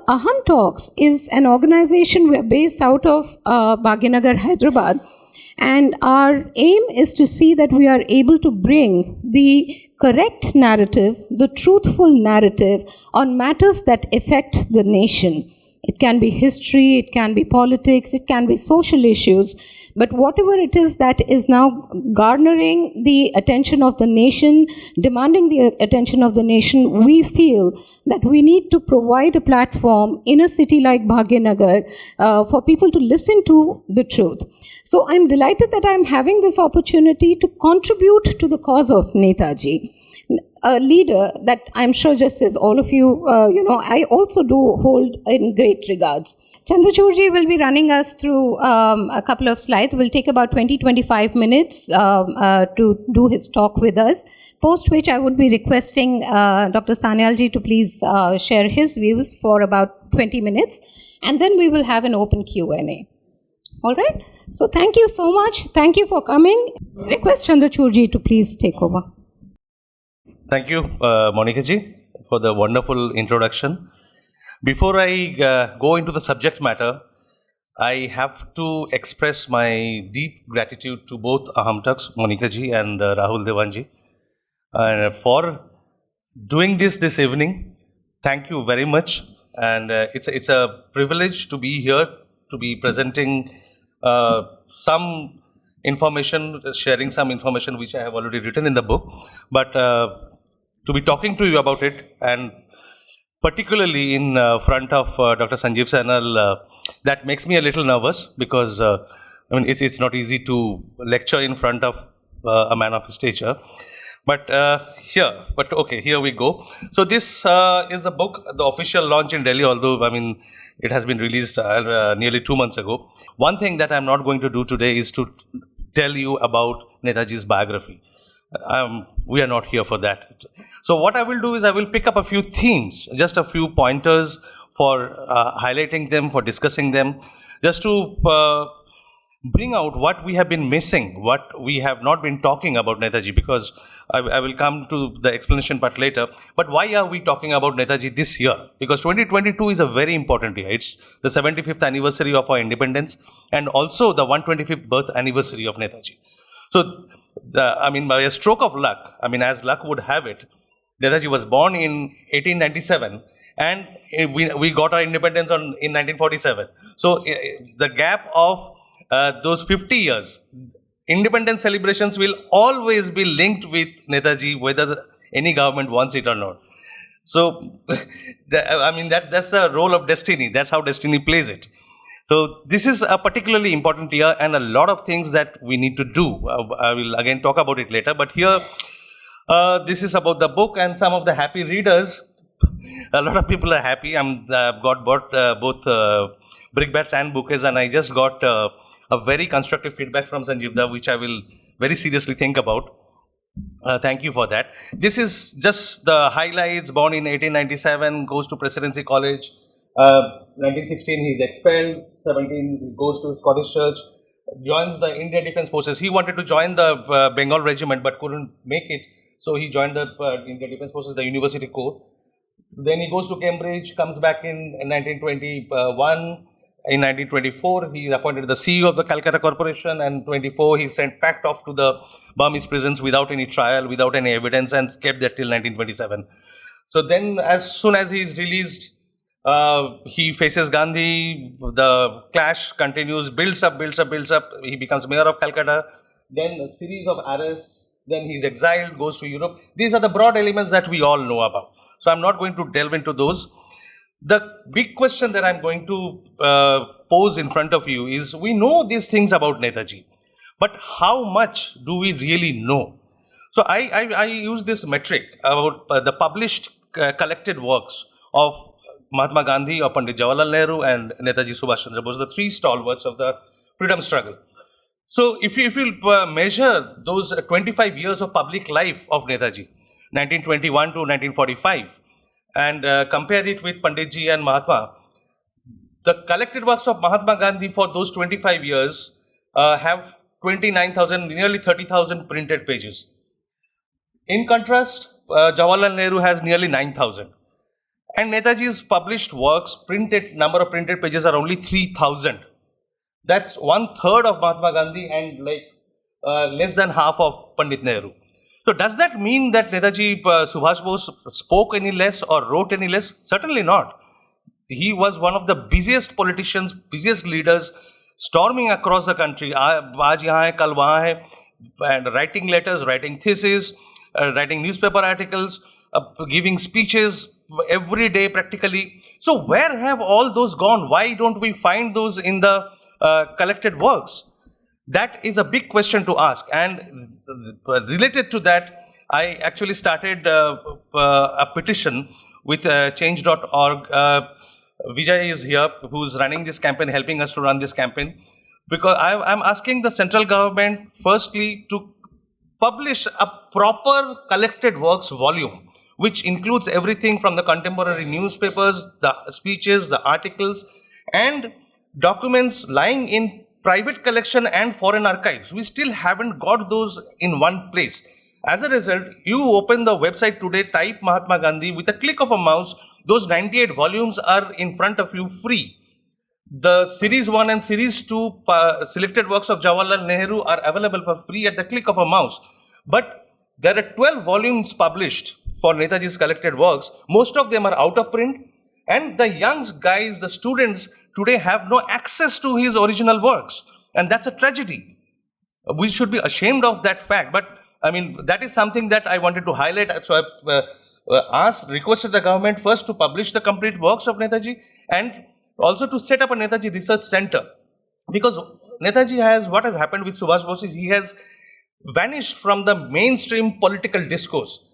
Aham Talks is an organization. We are based out of Bhagyanagar, Hyderabad. And our aim is to see that we are able to bring the correct narrative, the truthful narrative on matters that affect the nation. It can be history, it can be politics, it can be social issues, but whatever it is that is now garnering the attention of the nation, demanding the attention of the nation, we feel that we need to provide a platform in a city like Bhagyanagar for people to listen to the truth. So I'm delighted that I'm having this opportunity to contribute to the cause of Netaji. A leader that I'm sure just as all of you, I also do hold in great regards. Chandrachudji will be running us through a couple of slides. We'll take about 20-25 minutes to do his talk with us, post which I would be requesting Dr. Sanyalji to please share his views for about 20 minutes, and then we will have an open Q&A. All right? So thank you so much. Thank you for coming. Request Chandrachudji to please take over. Thank you, Monica ji, for the wonderful introduction. Before I go into the subject matter, I have to express my deep gratitude to both Aham Talks, Monica ji and Rahul Dewan ji, for doing this evening. Thank you very much, and it's a privilege to be here, to be presenting some information, sharing some information which I have already written in the book, but to be talking to you about it, and particularly in front of Dr. Sanjeev Sainal, that makes me a little nervous, because it's not easy to lecture in front of a man of his stature. But here we go. So this is the book, the official launch in Delhi, although it has been released nearly 2 months ago. One thing that I'm not going to do today is to tell you about Netaji's biography. We are not here for that. So what I will do is I will pick up a few themes, just a few pointers for highlighting them, for discussing them, just to bring out what we have been missing, what we have not been talking about Netaji, because I will come to the explanation part later. But why are we talking about Netaji this year? Because 2022 is a very important year. It's the 75th anniversary of our independence, and also the 125th birth anniversary of Netaji. So, by a stroke of luck, as luck would have it, Netaji was born in 1897, and we got our independence in 1947. So, the gap of those 50 years, independence celebrations will always be linked with Netaji, whether any government wants it or not. So, that's the role of destiny. That's how destiny plays it. So this is a particularly important year, and a lot of things that we need to do. I will again talk about it later, but here, this is about the book and some of the happy readers. A lot of people are happy. I've got both brickbats and bouquets, and I just got a very constructive feedback from Sanjeev, which I will very seriously think about. Thank you for that. This is just the highlights. Born in 1897, goes to Presidency College. 1916 he is expelled. 17 he goes to Scottish Church, joins the Indian Defence Forces. He wanted to join the Bengal Regiment but couldn't make it, so he joined the Indian Defence Forces, the University Corps. Then he goes to Cambridge, comes back in 1921. In 1924 he is appointed the CEO of the Calcutta Corporation, and 24 he sent packed off to the Burmese prisons without any trial, without any evidence, and kept there till 1927. So then, as soon as he is released, he faces Gandhi, the clash continues, builds up. He becomes mayor of Calcutta, then a series of arrests, then he's exiled, goes to Europe. These are the broad elements that we all know about. So I'm not going to delve into those. The big question that I'm going to pose in front of you is, we know these things about Netaji, but how much do we really know? So I use this metric about the published collected works of Mahatma Gandhi, or Pandit Jawaharlal Nehru, and Netaji Subhash Chandra Bose, the three stalwarts of the freedom struggle. So if you measure those 25 years of public life of Netaji, 1921 to 1945, and compare it with Panditji and Mahatma, the collected works of Mahatma Gandhi for those 25 years have 29,000, nearly 30,000 printed pages. In contrast, Jawaharlal Nehru has nearly 9,000. And Netaji's published works, printed number of printed pages are only 3,000. That's 1/3 of Mahatma Gandhi and less than half of Pandit Nehru. So does that mean that Netaji Subhash Bose spoke any less or wrote any less? Certainly not. He was one of the busiest politicians, busiest leaders, storming across the country. Aaj yahan hai, kal wahan hai, and writing letters, writing theses, writing newspaper articles, giving speeches every day practically. So where have all those gone? Why don't we find those in the collected works? That is a big question to ask. And related to that, I actually started a petition with change.org. Vijay is here, who's running this campaign, helping us to run this campaign. Because I'm asking the central government, firstly, to publish a proper collected works volume, which includes everything from the contemporary newspapers, the speeches, the articles, and documents lying in private collection and foreign archives. We still haven't got those in one place. As a result, you open the website today, type Mahatma Gandhi, with a click of a mouse, those 98 volumes are in front of you free. The Series 1 and Series 2 selected works of Jawaharlal Nehru are available for free at the click of a mouse. But there are 12 volumes published for Netaji's collected works. Most of them are out of print. And the young guys, the students today have no access to his original works. And that's a tragedy. We should be ashamed of that fact. But I mean, that is something that I wanted to highlight. So I requested the government first to publish the complete works of Netaji and also to set up a Netaji Research Center. Because Netaji what has happened with Subhash Bose is he has vanished from the mainstream political discourse.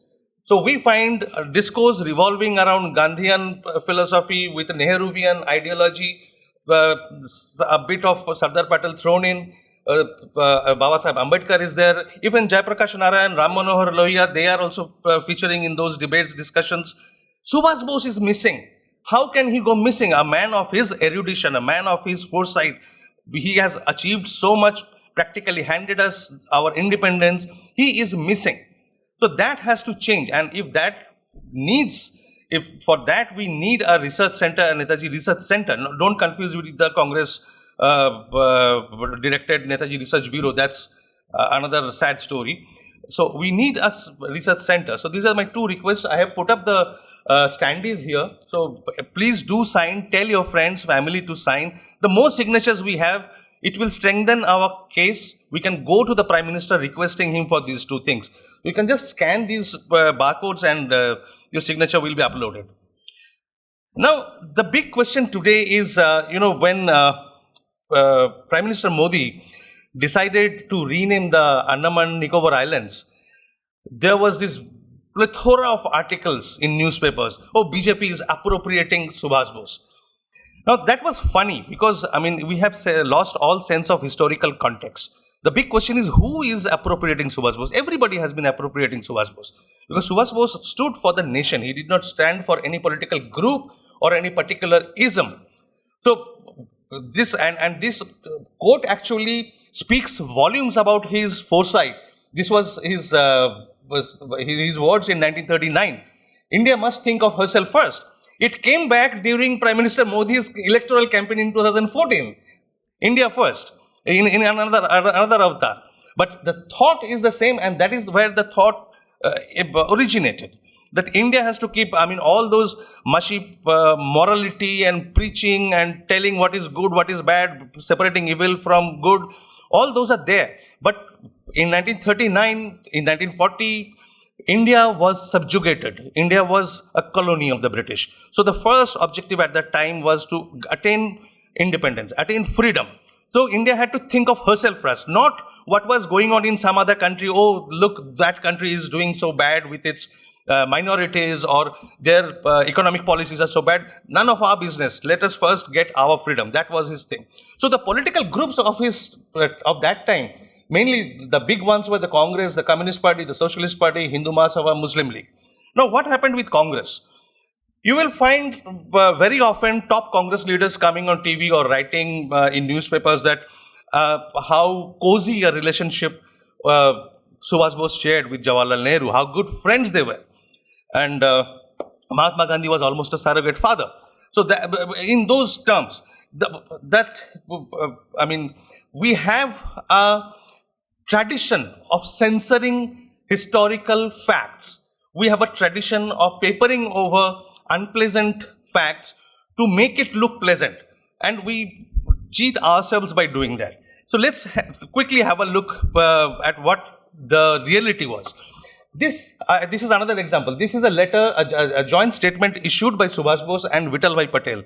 So we find discourse revolving around Gandhian philosophy with Nehruvian ideology, a bit of Sardar Patel thrown in, Baba Saheb Ambedkar is there, even Jayaprakash Narayan, Ram Manohar Lohia, they are also featuring in those debates, discussions. Subhash Bose is missing. How can he go missing? A man of his erudition, a man of his foresight, he has achieved so much, practically handed us our independence, he is missing. So that has to change, and if for that we need a research center, a Netaji Research Center. No, don't confuse with the Congress directed Netaji Research Bureau. That's another sad story. So we need a research center. So these are my two requests. I have put up the standees here. So please do sign. Tell your friends, family to sign. The more signatures we have, it will strengthen our case. We can go to the Prime Minister requesting him for these two things. You can just scan these barcodes and your signature will be uploaded. Now, the big question today is, when Prime Minister Modi decided to rename the Andaman Nicobar Islands, there was this plethora of articles in newspapers. Oh, BJP is appropriating Subhash Bose. Now, that was funny because, we have lost all sense of historical context. The big question is, who is appropriating Subhash Bose? Everybody has been appropriating Subhash Bose. Because Subhash Bose stood for the nation. He did not stand for any political group or any particular ism. So, this quote actually speaks volumes about his foresight. This was his words in 1939. India must think of herself first. It came back during Prime Minister Modi's electoral campaign in 2014. India first. In another avatar. But the thought is the same, and that is where the thought originated. That India has to keep, all those mushy morality and preaching and telling what is good, what is bad, separating evil from good, all those are there. But in 1939, in 1940, India was subjugated. India was a colony of the British. So the first objective at that time was to attain independence, attain freedom. So India had to think of herself first, not what was going on in some other country. Oh, look, that country is doing so bad with its minorities, or their economic policies are so bad. None of our business. Let us first get our freedom. That was his thing. So the political groups of that time, mainly the big ones were the Congress, the Communist Party, the Socialist Party, Hindu Mahasabha, Muslim League. Now, what happened with Congress? You will find very often top Congress leaders coming on TV or writing in newspapers that how cozy a relationship Subhash Bose shared with Jawaharlal Nehru, how good friends they were. And Mahatma Gandhi was almost a surrogate father. So that, in those terms, we have a tradition of censoring historical facts. We have a tradition of papering over unpleasant facts to make it look pleasant. And we cheat ourselves by doing that. So let's quickly have a look at what the reality was. This is another example. This is a letter, a joint statement issued by Subhash Bose and Vittalbhai Patel.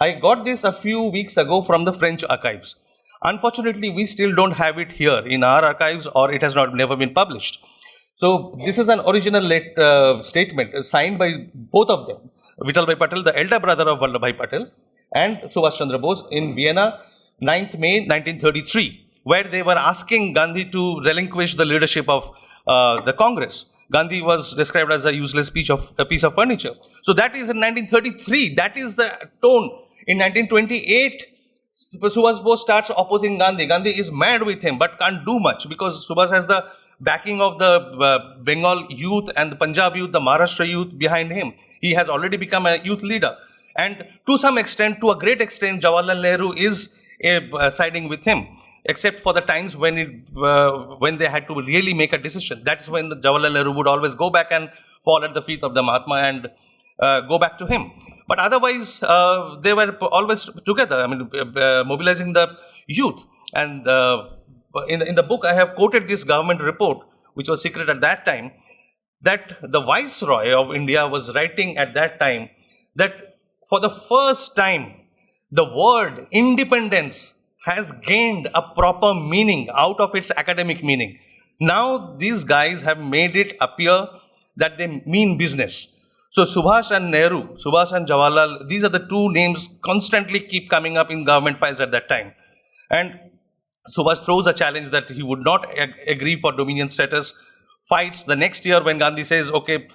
I got this a few weeks ago from the French archives. Unfortunately, we still don't have it here in our archives, or it has never been published. So this is an original statement signed by both of them, Vittalbhai Patel, the elder brother of Vallabhbhai Patel, and Subhash Chandra Bose in Vienna, 9th May 1933, where they were asking Gandhi to relinquish the leadership of the Congress. Gandhi was described as a useless piece of furniture. So that is in 1933. That is the tone. In 1928, Subhash Bose starts opposing Gandhi. Gandhi is mad with him, but can't do much because Subhash has the backing of the Bengal youth and the Punjab youth, the Maharashtra youth behind him. He has already become a youth leader. And to some extent, to a great extent, Jawaharlal Nehru is siding with him, except for the times when they had to really make a decision. That is when Jawaharlal Nehru would always go back and fall at the feet of the Mahatma and go back to him. But otherwise, they were always together, mobilizing the youth. And in the book, I have quoted this government report, which was secret at that time, that the Viceroy of India was writing at that time that for the first time, the word independence has gained a proper meaning out of its academic meaning. Now, these guys have made it appear that they mean business. So, Subhash and Nehru, Subhash and Jawaharlal, these are the two names constantly keep coming up in government files at that time. And Subhash throws a challenge that he would not agree for dominion status, fights the next year when Gandhi says, okay,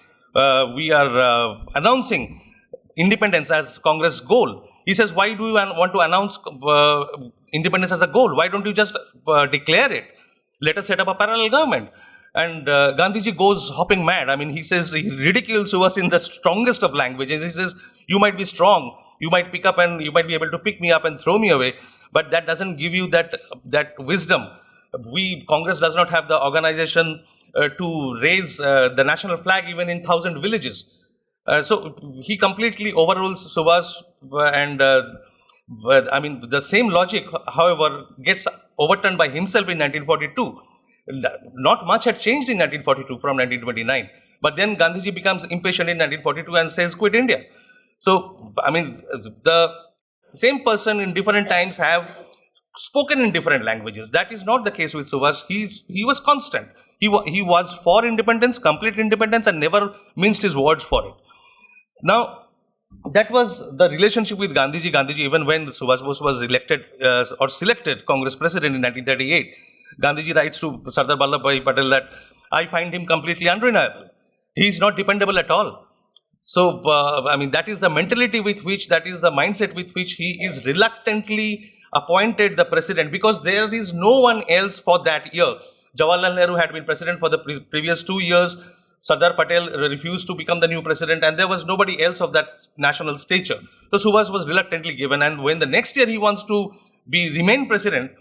we are announcing independence as Congress goal. He says, why do you want to announce independence as a goal? Why don't you just declare it? Let us set up a parallel government. And Gandhiji goes hopping mad. He says, he ridicules Subhash in the strongest of languages. He says, you might be strong, you might pick up and you might be able to pick me up and throw me away, but that doesn't give you that wisdom. Congress does not have the organization to raise the national flag even in 1,000 villages. So he completely overrules Subhash, and the same logic, however, gets overturned by himself in 1942. Not much had changed in 1942 from 1929, but then Gandhiji becomes impatient in 1942 and says, quit India. So, the same person in different times have spoken in different languages. That is not the case with Subhash. He was constant. He was for independence, complete independence, and never minced his words for it. Now, that was the relationship with Gandhiji. Gandhiji, even when Subhash Bose was elected or selected Congress president in 1938, Gandhiji writes to Sardar Vallabhbhai Patel that I find him completely unreliable. He is not dependable at all. So, that is the mentality with which, that is the mindset with which he is reluctantly appointed the president, because there is no one else for that year. Jawaharlal Nehru had been president for the previous 2 years. Sardar Patel refused to become the new president, and there was nobody else of that national stature. So Subhash was reluctantly given, and when the next year he wants to remain president,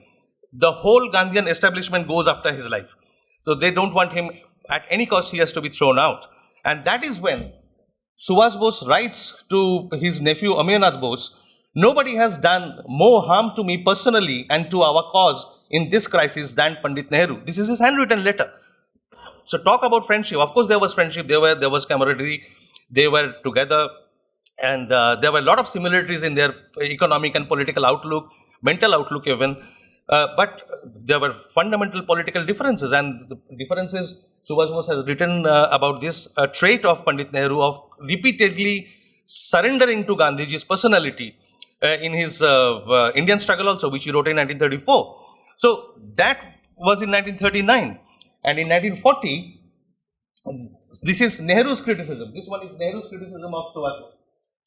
the whole Gandhian establishment goes after his life. So they don't want him at any cost. He has to be thrown out. And that is when Subhash Bose writes to his nephew Amirnath Bose, nobody has done more harm to me personally and to our cause in this crisis than Pandit Nehru. This is his handwritten letter. So talk about friendship. Of course, there was friendship. There was camaraderie. They were together, and there were a lot of similarities in their economic and political outlook, mental outlook even. But there were fundamental political differences, and the differences, Subhash Bose has written about this trait of Pandit Nehru of repeatedly surrendering to Gandhiji's personality in his Indian struggle also, which he wrote in 1934. So that was in 1939. And in 1940, this is Nehru's criticism. This one is Nehru's criticism of Subhash.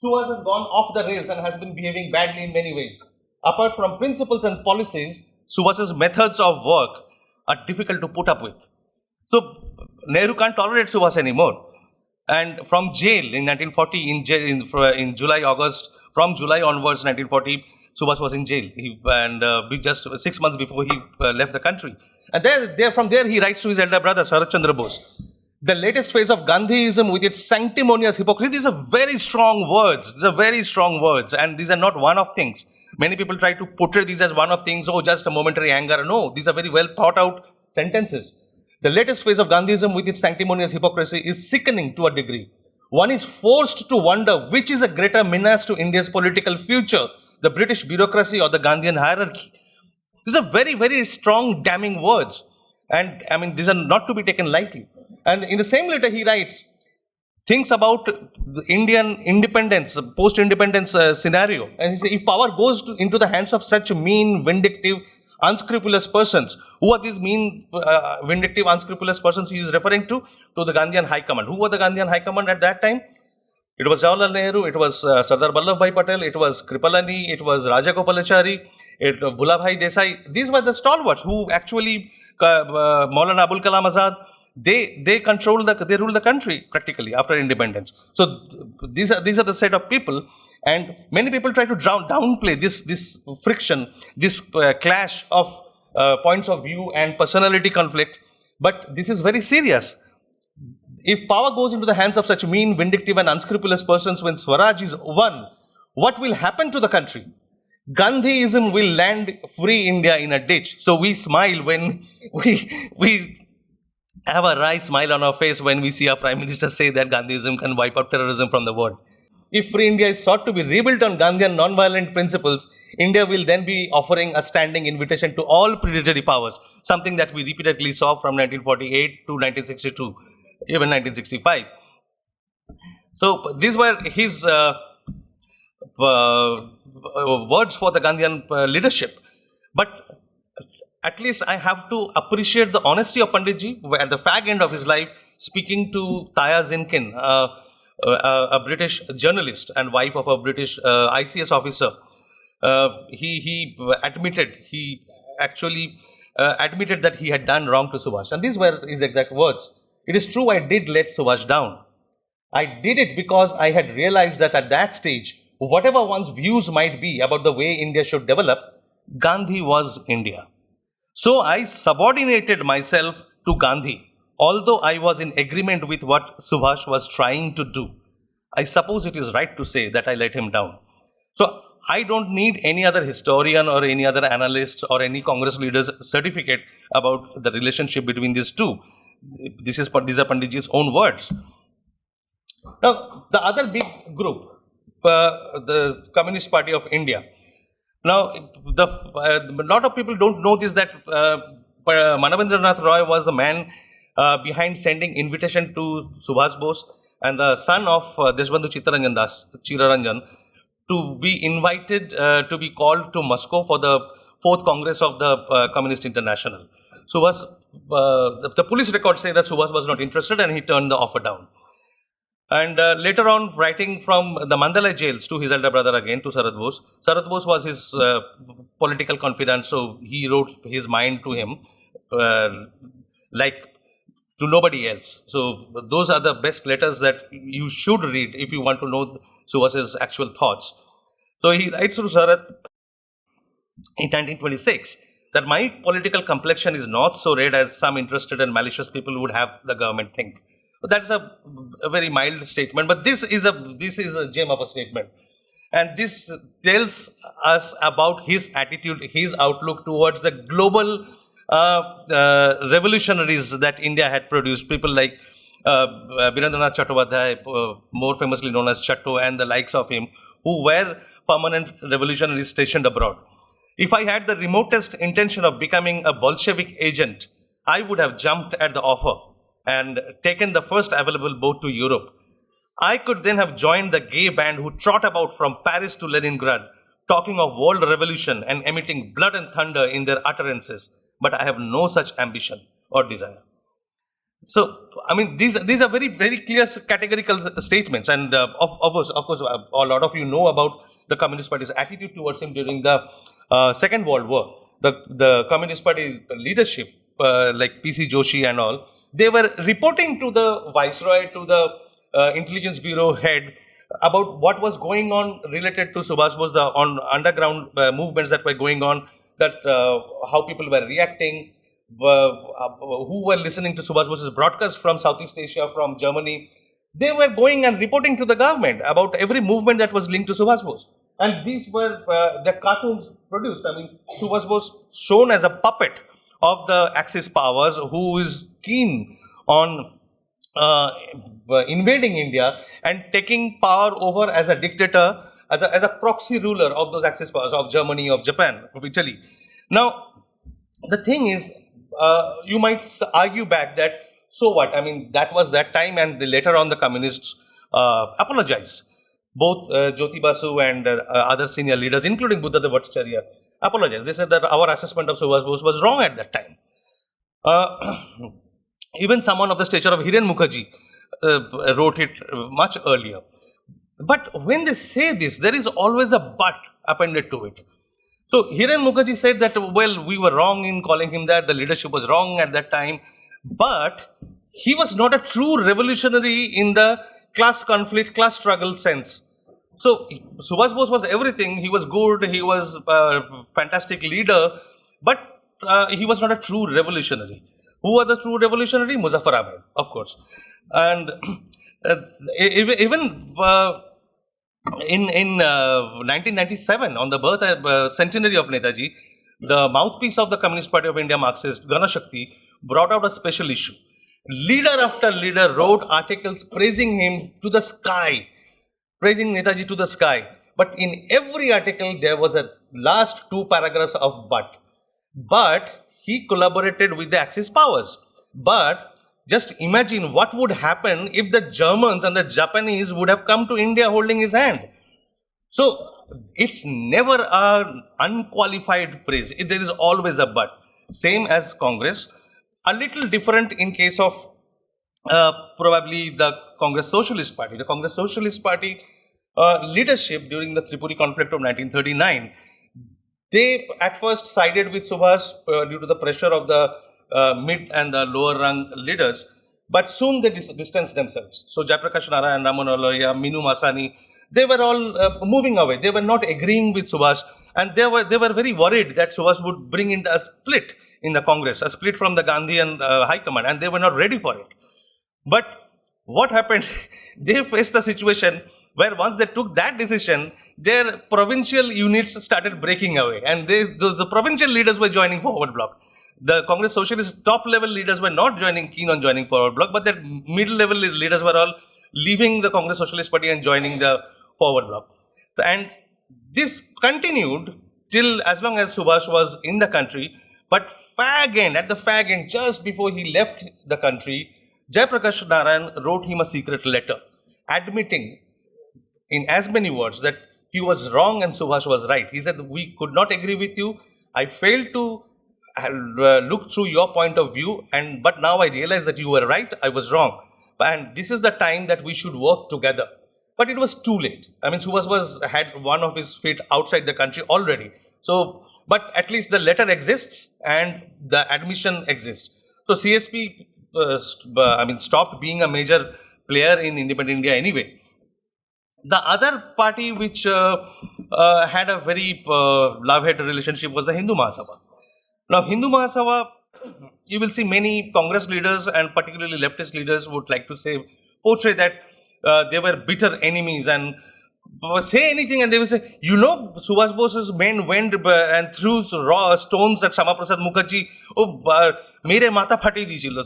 Subhash has gone off the rails and has been behaving badly in many ways. Apart from principles and policies, Subhash's methods of work are difficult to put up with. So Nehru can't tolerate Subhash anymore. And from jail in 1940, in July, August, from July onwards, 1940, Subhas was in jail. Just 6 months before he left the country. And from there, he writes to his elder brother, Sarat Chandra Bose. The latest phase of Gandhiism with its sanctimonious hypocrisy. These are very strong words. These are very strong words. And these are not one-off things. Many people try to portray these as one-off things. Oh, just a momentary anger. No, these are very well thought out sentences. The latest phase of Gandhiism with its sanctimonious hypocrisy is sickening to a degree. One is forced to wonder which is a greater menace to India's political future, the British bureaucracy or the Gandhian hierarchy. These are very, very strong, damning words. And I mean, these are not to be taken lightly. And in the same letter, he writes, thinks about the Indian independence, post-independence scenario. And he says, if power goes into the hands of such mean, vindictive, unscrupulous persons, who are these mean, vindictive, unscrupulous persons he is referring to? To the Gandhian High Command. Who were the Gandhian High Command at that time? It was Jawaharlal Nehru, it was Sardar Vallabhbhai Patel, it was Kripalani, it was Rajagopalachari, Bhulabhai Desai. These were the stalwarts who actually, Maulana Abul Kalam Azad, they rule the country practically after independence. So these are the set of people, and many people try to downplay this friction, this clash of points of view and personality conflict. But this is very serious. If power goes into the hands of such mean, vindictive and unscrupulous persons when Swaraj is won, what will happen to the country? Gandhiism will land free India in a ditch. So we smile when we have a wry smile on our face when we see our Prime Minister say that Gandhiism can wipe out terrorism from the world. If free India is sought to be rebuilt on Gandhian non-violent principles, India will then be offering a standing invitation to all predatory powers, something that we repeatedly saw from 1948 to 1962, even 1965. So these were his words for the Gandhian leadership. But at least I have to appreciate the honesty of Panditji at the fag end of his life, speaking to Taya Zinkin, a British journalist and wife of a British ICS officer. He actually admitted that he had done wrong to Subhash. And these were his exact words. It is true, I did let Subhash down. I did it because I had realized that at that stage, whatever one's views might be about the way India should develop, Gandhi was India. So I subordinated myself to Gandhi, although I was in agreement with what Subhash was trying to do. I suppose it is right to say that I let him down. So I don't need any other historian or any other analyst or any Congress leader's certificate about the relationship between these two. These are Panditji's own words. Now, the other big group, the Communist Party of India. Now, a lot of people don't know this, that Manavendranath Roy was the man behind sending invitation to Subhash Bose and the son of Deshbandhu Chittaranjan Das, Chiraranjan, to be invited to be called to Moscow for the 4th Congress of the Communist International. Subhash, the police records say that Subhash was not interested and he turned the offer down. And later on, writing from the Mandalay jails to his elder brother again, to Sarat Bose. Sarat Bose was his political confidant, so he wrote his mind to him like to nobody else. So those are the best letters that you should read if you want to know Subhash's actual thoughts. So he writes to Sarat in 1926 that my political complexion is not so red as some interested and malicious people would have the government think. That's a very mild statement, but this is a gem of a statement. And this tells us about his attitude, his outlook towards the global revolutionaries that India had produced. People like Birendranath Chattopadhyay, more famously known as Chatto, and the likes of him, who were permanent revolutionaries stationed abroad. If I had the remotest intention of becoming a Bolshevik agent, I would have jumped at the offer and taken the first available boat to Europe. I could then have joined the gay band who trot about from Paris to Leningrad, talking of world revolution and emitting blood and thunder in their utterances. But I have no such ambition or desire. So, I mean, these are very, very clear categorical statements. And of course, a lot of you know about the Communist Party's attitude towards him during the Second World War. The Communist Party leadership, like P.C. Joshi and all, they were reporting to the Viceroy, to the intelligence bureau head, about what was going on related to Subhash Bose, the on underground movements that were going on, that how people were reacting, who were listening to Subhash Bose's broadcast from Southeast Asia, from Germany. They were going and reporting to the government about every movement that was linked to Subhash Bose. And these were the cartoons produced. I mean, Subhash Bose shown as a puppet of the Axis powers, who is keen on invading India and taking power over as a dictator, as a proxy ruler of those Axis powers, of Germany, of Japan, of Italy. Now, the thing is, you might argue back that, so what? I mean, that was that time, and later on the communists apologized. Both Jyoti Basu and other senior leaders, including Buddhadeb Bhattacharya, apologized. They said that our assessment of Subhash Bose was wrong at that time. Even someone of the stature of Hiren Mukherjee wrote it much earlier. But when they say this, there is always a but appended to it. So Hiren Mukherjee said that, well, we were wrong in calling him that, the leadership was wrong at that time, but he was not a true revolutionary in the class conflict, class struggle sense. So Subhash Bose was everything. He was good, he was a fantastic leader, but he was not a true revolutionary. Who were the true revolutionary? Muzaffar Ahmed, of course. And even in 1997, on the birth centenary of Netaji, the mouthpiece of the Communist Party of India, Marxist, Ganashakti, brought out a special issue. Leader after leader wrote articles praising him to the sky, praising Netaji to the sky. But in every article, there was a last two paragraphs of but. But he collaborated with the Axis powers. But just imagine what would happen if the Germans and the Japanese would have come to India holding his hand. So it's never an unqualified praise. There is always a but. Same as Congress. A little different in case of probably the Congress Socialist Party. The Congress Socialist Party leadership during the Tripuri conflict of 1939, they at first sided with Subhash due to the pressure of the mid and the lower rung leaders, but soon they distanced themselves. So Jayaprakash Narayan, Ramon Aloya, Minu Masani, they were all moving away. They were not agreeing with Subhash, and they were very worried that Subhash would bring in a split in the Congress, a split from the Gandhian High Command, and they were not ready for it. But what happened? They faced a situation where once they took that decision, their provincial units started breaking away, and the provincial leaders were joining Forward Bloc. The Congress Socialist top level leaders were not keen on joining Forward Bloc, but the middle level leaders were all leaving the Congress Socialist Party and joining the Forward Bloc. And this continued till as long as Subhash was in the country. But at the fag end, just before he left the country, Jayaprakash Narayan wrote him a secret letter, admitting in as many words that he was wrong and Subhash was right. He said, we could not agree with you. I failed to look through your point of view, but now I realize that you were right, I was wrong. And this is the time that we should work together. But it was too late. I mean, Subhash had one of his feet outside the country already. So, but at least the letter exists and the admission exists. So CSP, stopped being a major player in independent India anyway. The other party which had a very love-hate relationship was the Hindu Mahasabha. Now, Hindu Mahasabha, you will see many Congress leaders and particularly leftist leaders would like to portray that they were bitter enemies and say anything, and they will say, Subhash Bose's men went and threw raw stones at Shama Prasad Mukherjee. Mere mata phati dishilo.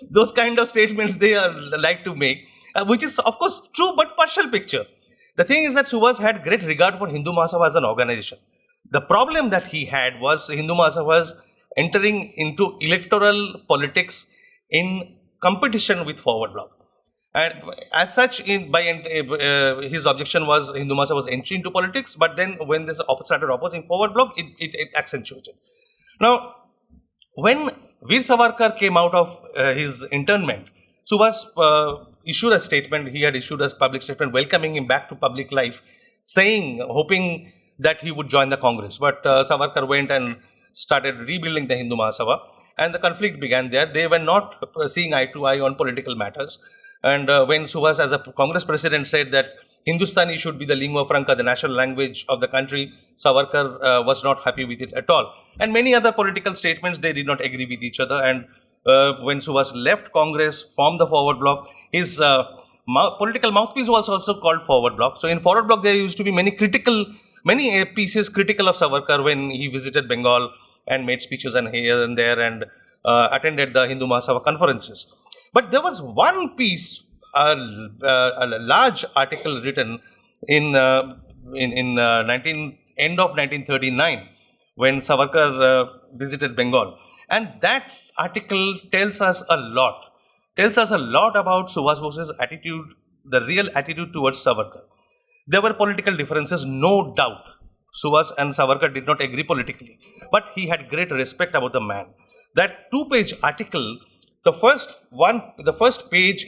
Those kind of statements they like to make, which is of course true, but partial picture. The thing is that Subhash had great regard for Hindu Mahasabha as an organization. The problem that he had was Hindu Mahasabha was entering into electoral politics in competition with Forward Bloc. And as such, his objection was Hindu Mahasabha was entry into politics, but then when this started opposing Forward Bloc, it accentuated. Now, when Veer Savarkar came out of his internment, Subhash issued a statement, he had issued a public statement welcoming him back to public life, hoping that he would join the Congress. But Savarkar went and started rebuilding the Hindu Mahasabha. and the conflict began there. They were not seeing eye to eye on political matters. And when Subhas, as a Congress president, said that Hindustani should be the lingua franca, the national language of the country, Savarkar was not happy with it at all. And many other political statements, they did not agree with each other. And when Subhas left Congress, formed the Forward Bloc, his political mouthpiece was also called Forward Bloc. So in Forward Bloc, there used to be many pieces critical of Savarkar when he visited Bengal and made speeches and here and there and attended the Hindu Mahasabha conferences. But there was one piece, a large article written in end of 1939 when Savarkar visited Bengal, and that article tells us a lot about Subhas Bose's attitude, the real attitude towards Savarkar. There were political differences, no doubt. Subhas and Savarkar did not agree politically, but he had great respect about the man. That 2-page article, the first page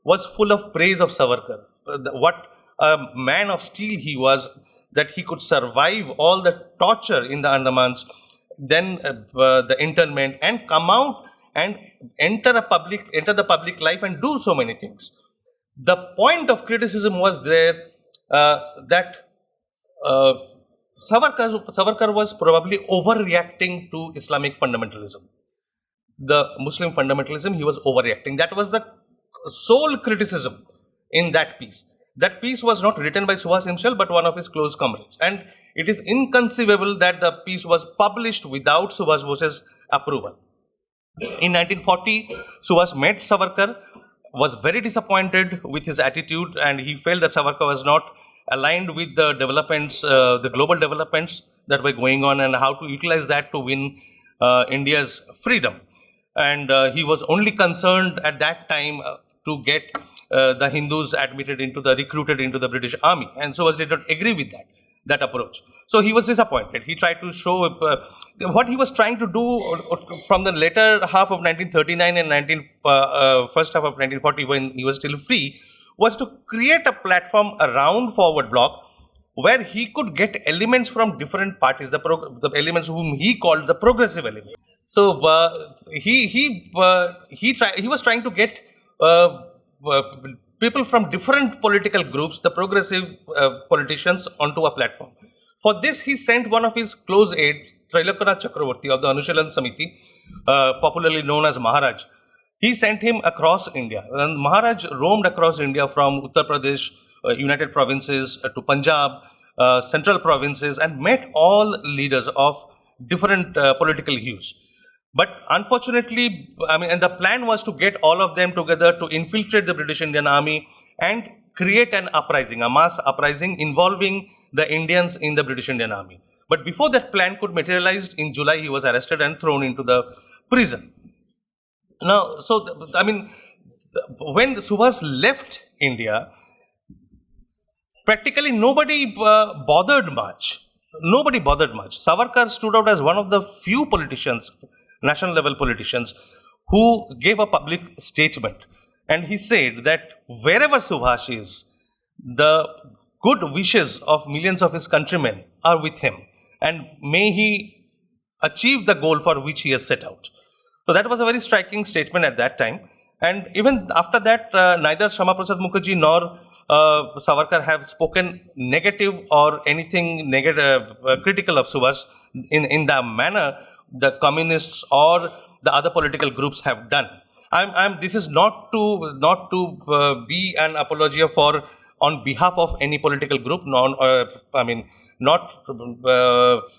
was full of praise of Savarkar. What a man of steel he was, that he could survive all the torture in the Andamans, then the internment, and come out and enter the public life and do so many things. The point of criticism was there that Savarkar was probably overreacting to Islamic fundamentalism. The Muslim fundamentalism, he was overreacting. That was the sole criticism in that piece. That piece was not written by Subhas himself, but one of his close comrades. And it is inconceivable that the piece was published without Subhas Bose's approval. In 1940, Subhas met Savarkar, was very disappointed with his attitude, and he felt that Savarkar was not aligned with the developments, the global developments that were going on, and how to utilize that to win India's freedom. And he was only concerned at that time to get the Hindus recruited into the British Army, and Subhas did not agree with that approach. So he was disappointed. He tried to show what he was trying to do from the later half of 1939 and first half of 1940, when he was still free, was to create a platform around Forward Bloc where he could get elements from different parties, the elements whom he called the progressive element. So he was trying to get people from different political groups, the progressive politicians, onto a platform. For this, he sent one of his close aides, Trailokanath Chakraborty of the Anushilan Samiti, popularly known as Maharaj. He sent him across India, and Maharaj roamed across India from Uttar Pradesh, United Provinces, to Punjab, central provinces, and met all leaders of different political hues. But unfortunately, and the plan was to get all of them together to infiltrate the British Indian Army and create an uprising, a mass uprising involving the Indians in the British Indian Army. But before that plan could materialize, in July he was arrested and thrown into the prison. Now, when Subhas left India, practically nobody bothered much. Savarkar stood out as one of the few politicians, national level politicians, who gave a public statement. And he said that wherever Subhas is, the good wishes of millions of his countrymen are with him. And may he achieve the goal for which he has set out. So that was a very striking statement at that time. And even after that, neither Shyama Prasad Mukherjee nor Savarkar have spoken negative or anything negative, critical of Subhas in the manner the communists or the other political groups have done. This is not to be an apology on behalf of any political group, not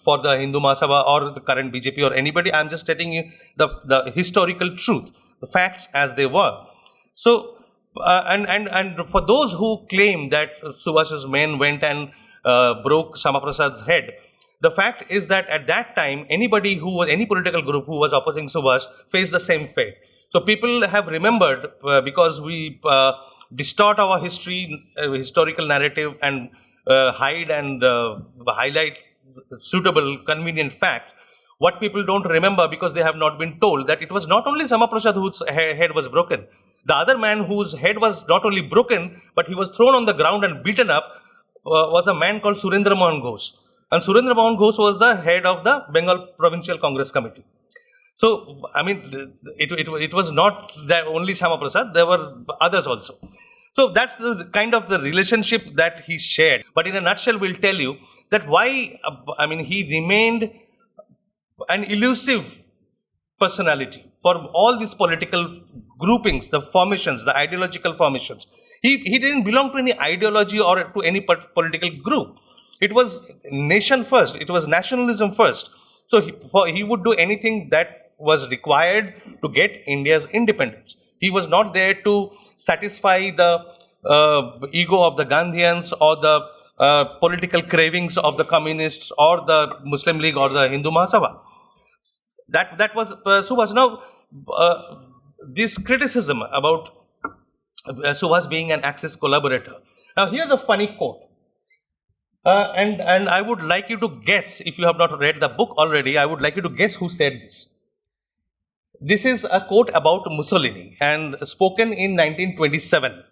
for the Hindu Mahasabha or the current BJP or anybody. I'm just telling you the historical truth, the facts as they were. So, and for those who claim that Subhas's men went and broke Shyama Prasad's head, the fact is that at that time, any political group who was opposing Subhas faced the same fate. So people have remembered, because we distort our historical narrative and hide and highlight suitable, convenient facts. What people don't remember, because they have not been told, that it was not only Shyama Prasad whose head was broken. The other man whose head was not only broken, but he was thrown on the ground and beaten up, was a man called Surendra Mohan Ghosh. And Surendra Mohan Ghosh was the head of the Bengal Provincial Congress Committee. So, I mean, it was not that only Shama Prasad, there were others also. So that's the kind of the relationship that he shared. But in a nutshell, we'll tell you that why, he remained an elusive personality for all these political groupings, the formations, the ideological formations. He didn't belong to any ideology or to any political group. It was nation first, it was nationalism first. So he would do anything that was required to get India's independence. He was not there to satisfy the ego of the Gandhians or the political cravings of the communists or the Muslim League or the Hindu Mahasabha. That was Subhas. Now, this criticism about Subhas being an Axis collaborator. Now, here's a funny quote. And I would like you to guess, if you have not read the book already, I would like you to guess who said this. This is a quote about Mussolini and spoken in 1927.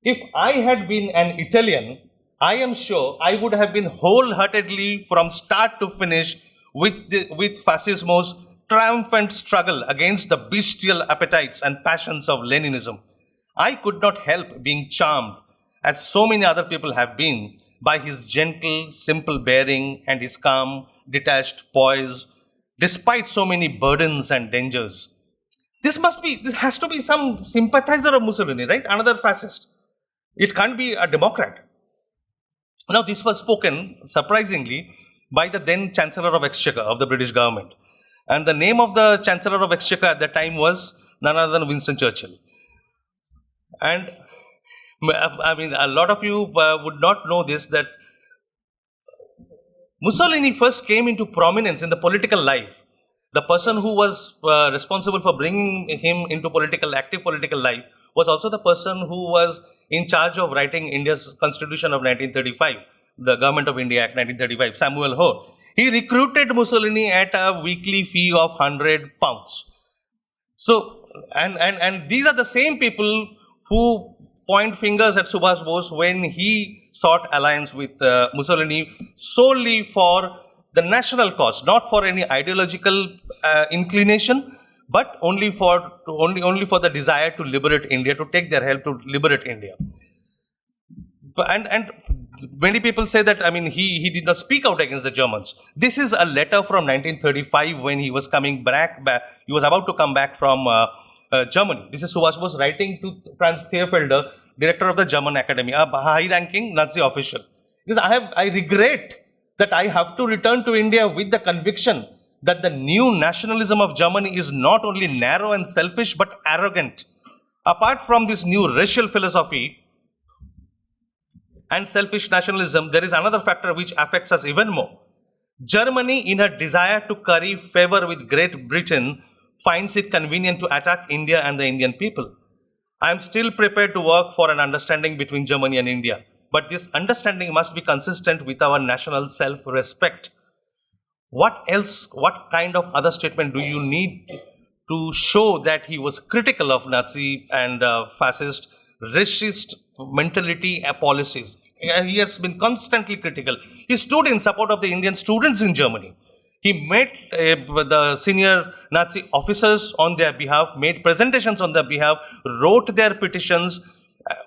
If I had been an Italian, I am sure I would have been wholeheartedly from start to finish with Fascismo's triumphant struggle against the bestial appetites and passions of Leninism. I could not help being charmed, as so many other people have been, by his gentle, simple bearing and his calm, detached poise, despite so many burdens and dangers. This has to be some sympathizer of Mussolini, right? Another fascist. It can't be a Democrat. Now, this was spoken, surprisingly, by the then Chancellor of Exchequer of the British government. And the name of the Chancellor of Exchequer at that time was none other than Winston Churchill. And a lot of you would not know this, that Mussolini first came into prominence in the political life. The person who was responsible for bringing him into active political life was also the person who was in charge of writing India's Constitution of 1935, the Government of India Act 1935, Samuel Hoare. He recruited Mussolini at a weekly fee of £100. So, and these are the same people who point fingers at Subhas Bose when he sought alliance with Mussolini solely for the national cause, not for any ideological inclination, but only for the desire to liberate India, to take their help to liberate India. And many people say that, he did not speak out against the Germans. This is a letter from 1935 when he was coming back. He was about to come back from Germany. This is Subhas Bose writing to Franz Thierfelder, director of the German Academy, a high-ranking Nazi official. He says, I regret that I have to return to India with the conviction that the new nationalism of Germany is not only narrow and selfish, but arrogant. Apart from this new racial philosophy and selfish nationalism, there is another factor which affects us even more. Germany, in her desire to curry favor with Great Britain, finds it convenient to attack India and the Indian people. I am still prepared to work for an understanding between Germany and India, but this understanding must be consistent with our national self-respect. What kind of other statement do you need to show that he was critical of Nazi and fascist, racist mentality and policies? He has been constantly critical. He stood in support of the Indian students in Germany. He met the senior Nazi officers on their behalf, made presentations on their behalf, wrote their petitions,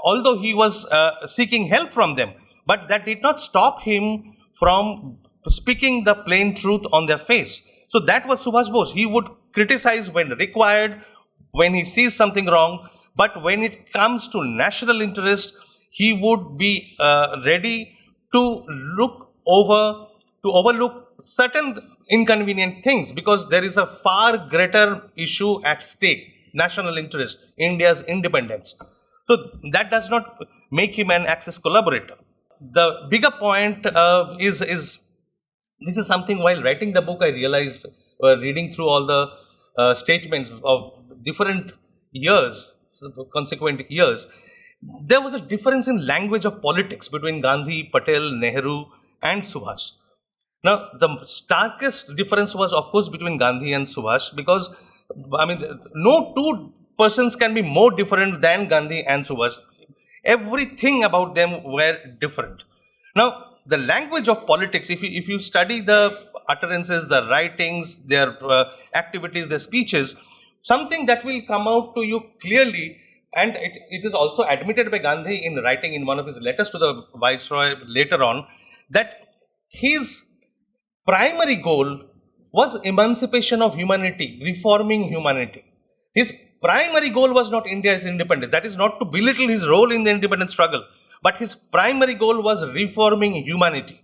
although he was seeking help from them. But that did not stop him from speaking the plain truth on their face. So that was Subhas Bose. He would criticize when required, when he sees something wrong, but when it comes to national interest, he would be ready to overlook certain inconvenient things, because there is a far greater issue at stake, national interest, India's independence. So that does not make him an Axis collaborator. The bigger point is this is something while writing the book I realized, reading through all the statements of different years, consequent years, there was a difference in language of politics between Gandhi, Patel, Nehru and Subhas. Now, the starkest difference was, of course, between Gandhi and Subhas, because, no two persons can be more different than Gandhi and Subhas. Everything about them were different. Now, the language of politics, if you study the utterances, their writings, their activities, their speeches, something that will come out to you clearly. And it is also admitted by Gandhi in writing in one of his letters to the Viceroy later on, that his primary goal was emancipation of humanity, reforming humanity. His primary goal was not India's independence. That is not to belittle his role in the independence struggle, but his primary goal was reforming humanity.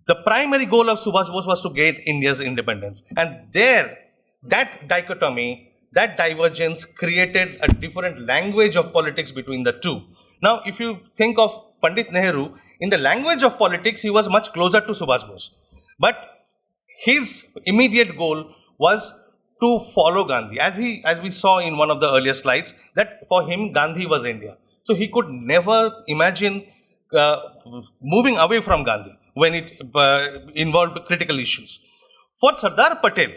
The primary goal of Subhash Bose was to get India's independence. And there, that dichotomy, that divergence created a different language of politics between the two. Now, if you think of Pandit Nehru, in the language of politics, he was much closer to Subhash Bose. But his immediate goal was to follow Gandhi. As we saw in one of the earlier slides, that for him, Gandhi was India. So he could never imagine moving away from Gandhi when it involved critical issues. For Sardar Patel,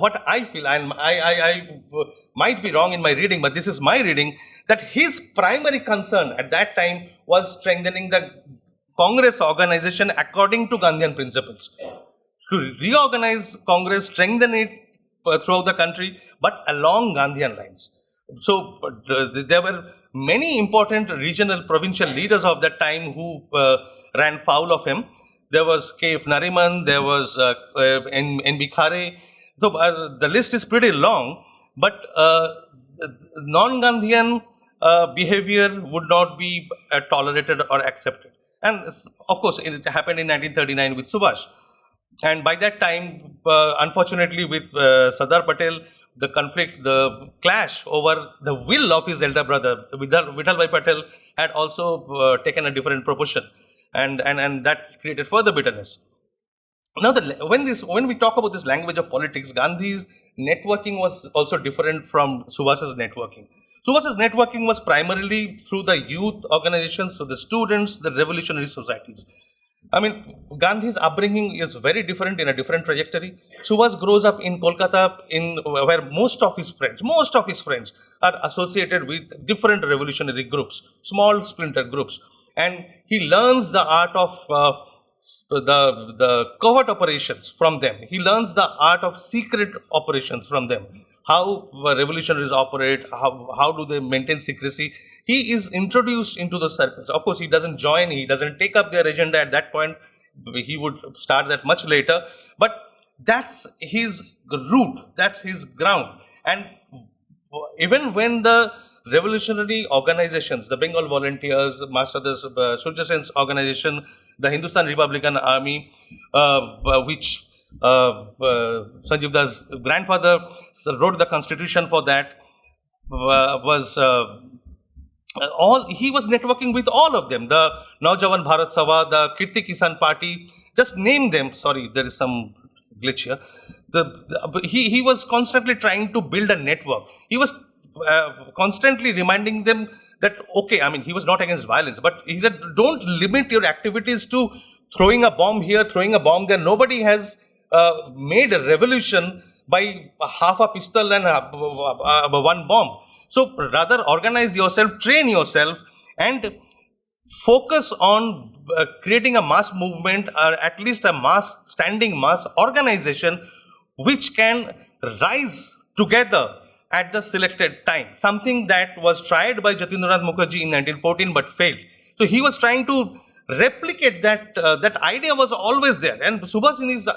what I feel, and I might be wrong in my reading, but this is my reading, that his primary concern at that time was strengthening the Congress organization according to Gandhian principles. To reorganize Congress, strengthen it throughout the country, but along Gandhian lines. So there were many important regional, provincial leaders of that time who ran foul of him. There was K.F. Nariman, there was N.B. Khare. So the list is pretty long, but non-Gandhian behavior would not be tolerated or accepted. And of course, it happened in 1939 with Subhash. And by that time, unfortunately, with Sardar Patel, the conflict, the clash over the will of his elder brother, Vittalbhai Patel, had also taken a different proportion. And that created further bitterness. Now, when we talk about this language of politics, Gandhi's networking was also different from Subhash's networking. Subhash's networking was primarily through the youth organizations, through the students, the revolutionary societies. I mean, Gandhi's upbringing is very different, in a different trajectory. Subhash grows up in Kolkata, where most of his friends are associated with different revolutionary groups, small splinter groups. And he learns the art of the covert operations from them. He learns the art of secret operations from them. How revolutionaries operate, how do they maintain secrecy. He is introduced into the circles. Of course, he doesn't join, he doesn't take up their agenda at that point. He would start that much later. But that's his root, that's his ground. And even when the revolutionary organizations, the Bengal Volunteers, Master Surya Sen's organization, the Hindustan Republican Army, which Sanjiv Das' grandfather wrote the constitution for, that he was networking with all of them. The Naujawan Bharat Sabha, the Kirti Kisan Party, just name them. Sorry, there is some glitch here. He was constantly trying to build a network. He was constantly reminding them that, okay, I mean, he was not against violence, but he said, don't limit your activities to throwing a bomb here, throwing a bomb there. Nobody has made a revolution by half a pistol and one bomb. So rather organize yourself, train yourself, and focus on creating a mass movement, or at least a standing mass organization, which can rise together at the selected time. Something that was tried by Jatindranath Mukherjee in 1914 but failed. So he was trying to replicate that. That idea was always there. And Subhash in his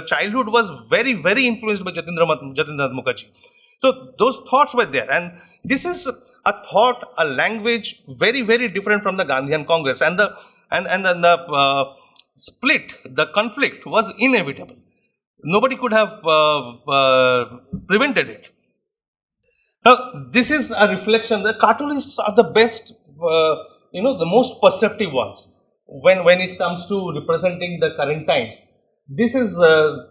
childhood was very, very influenced by Jatindranath Mukherjee. So those thoughts were there. And this is a thought, a language very, very different from the Gandhian Congress. And the split, the conflict was inevitable. Nobody could have prevented it. Now, this is a reflection. The cartoonists are the best, the most perceptive ones when it comes to representing the current times. These are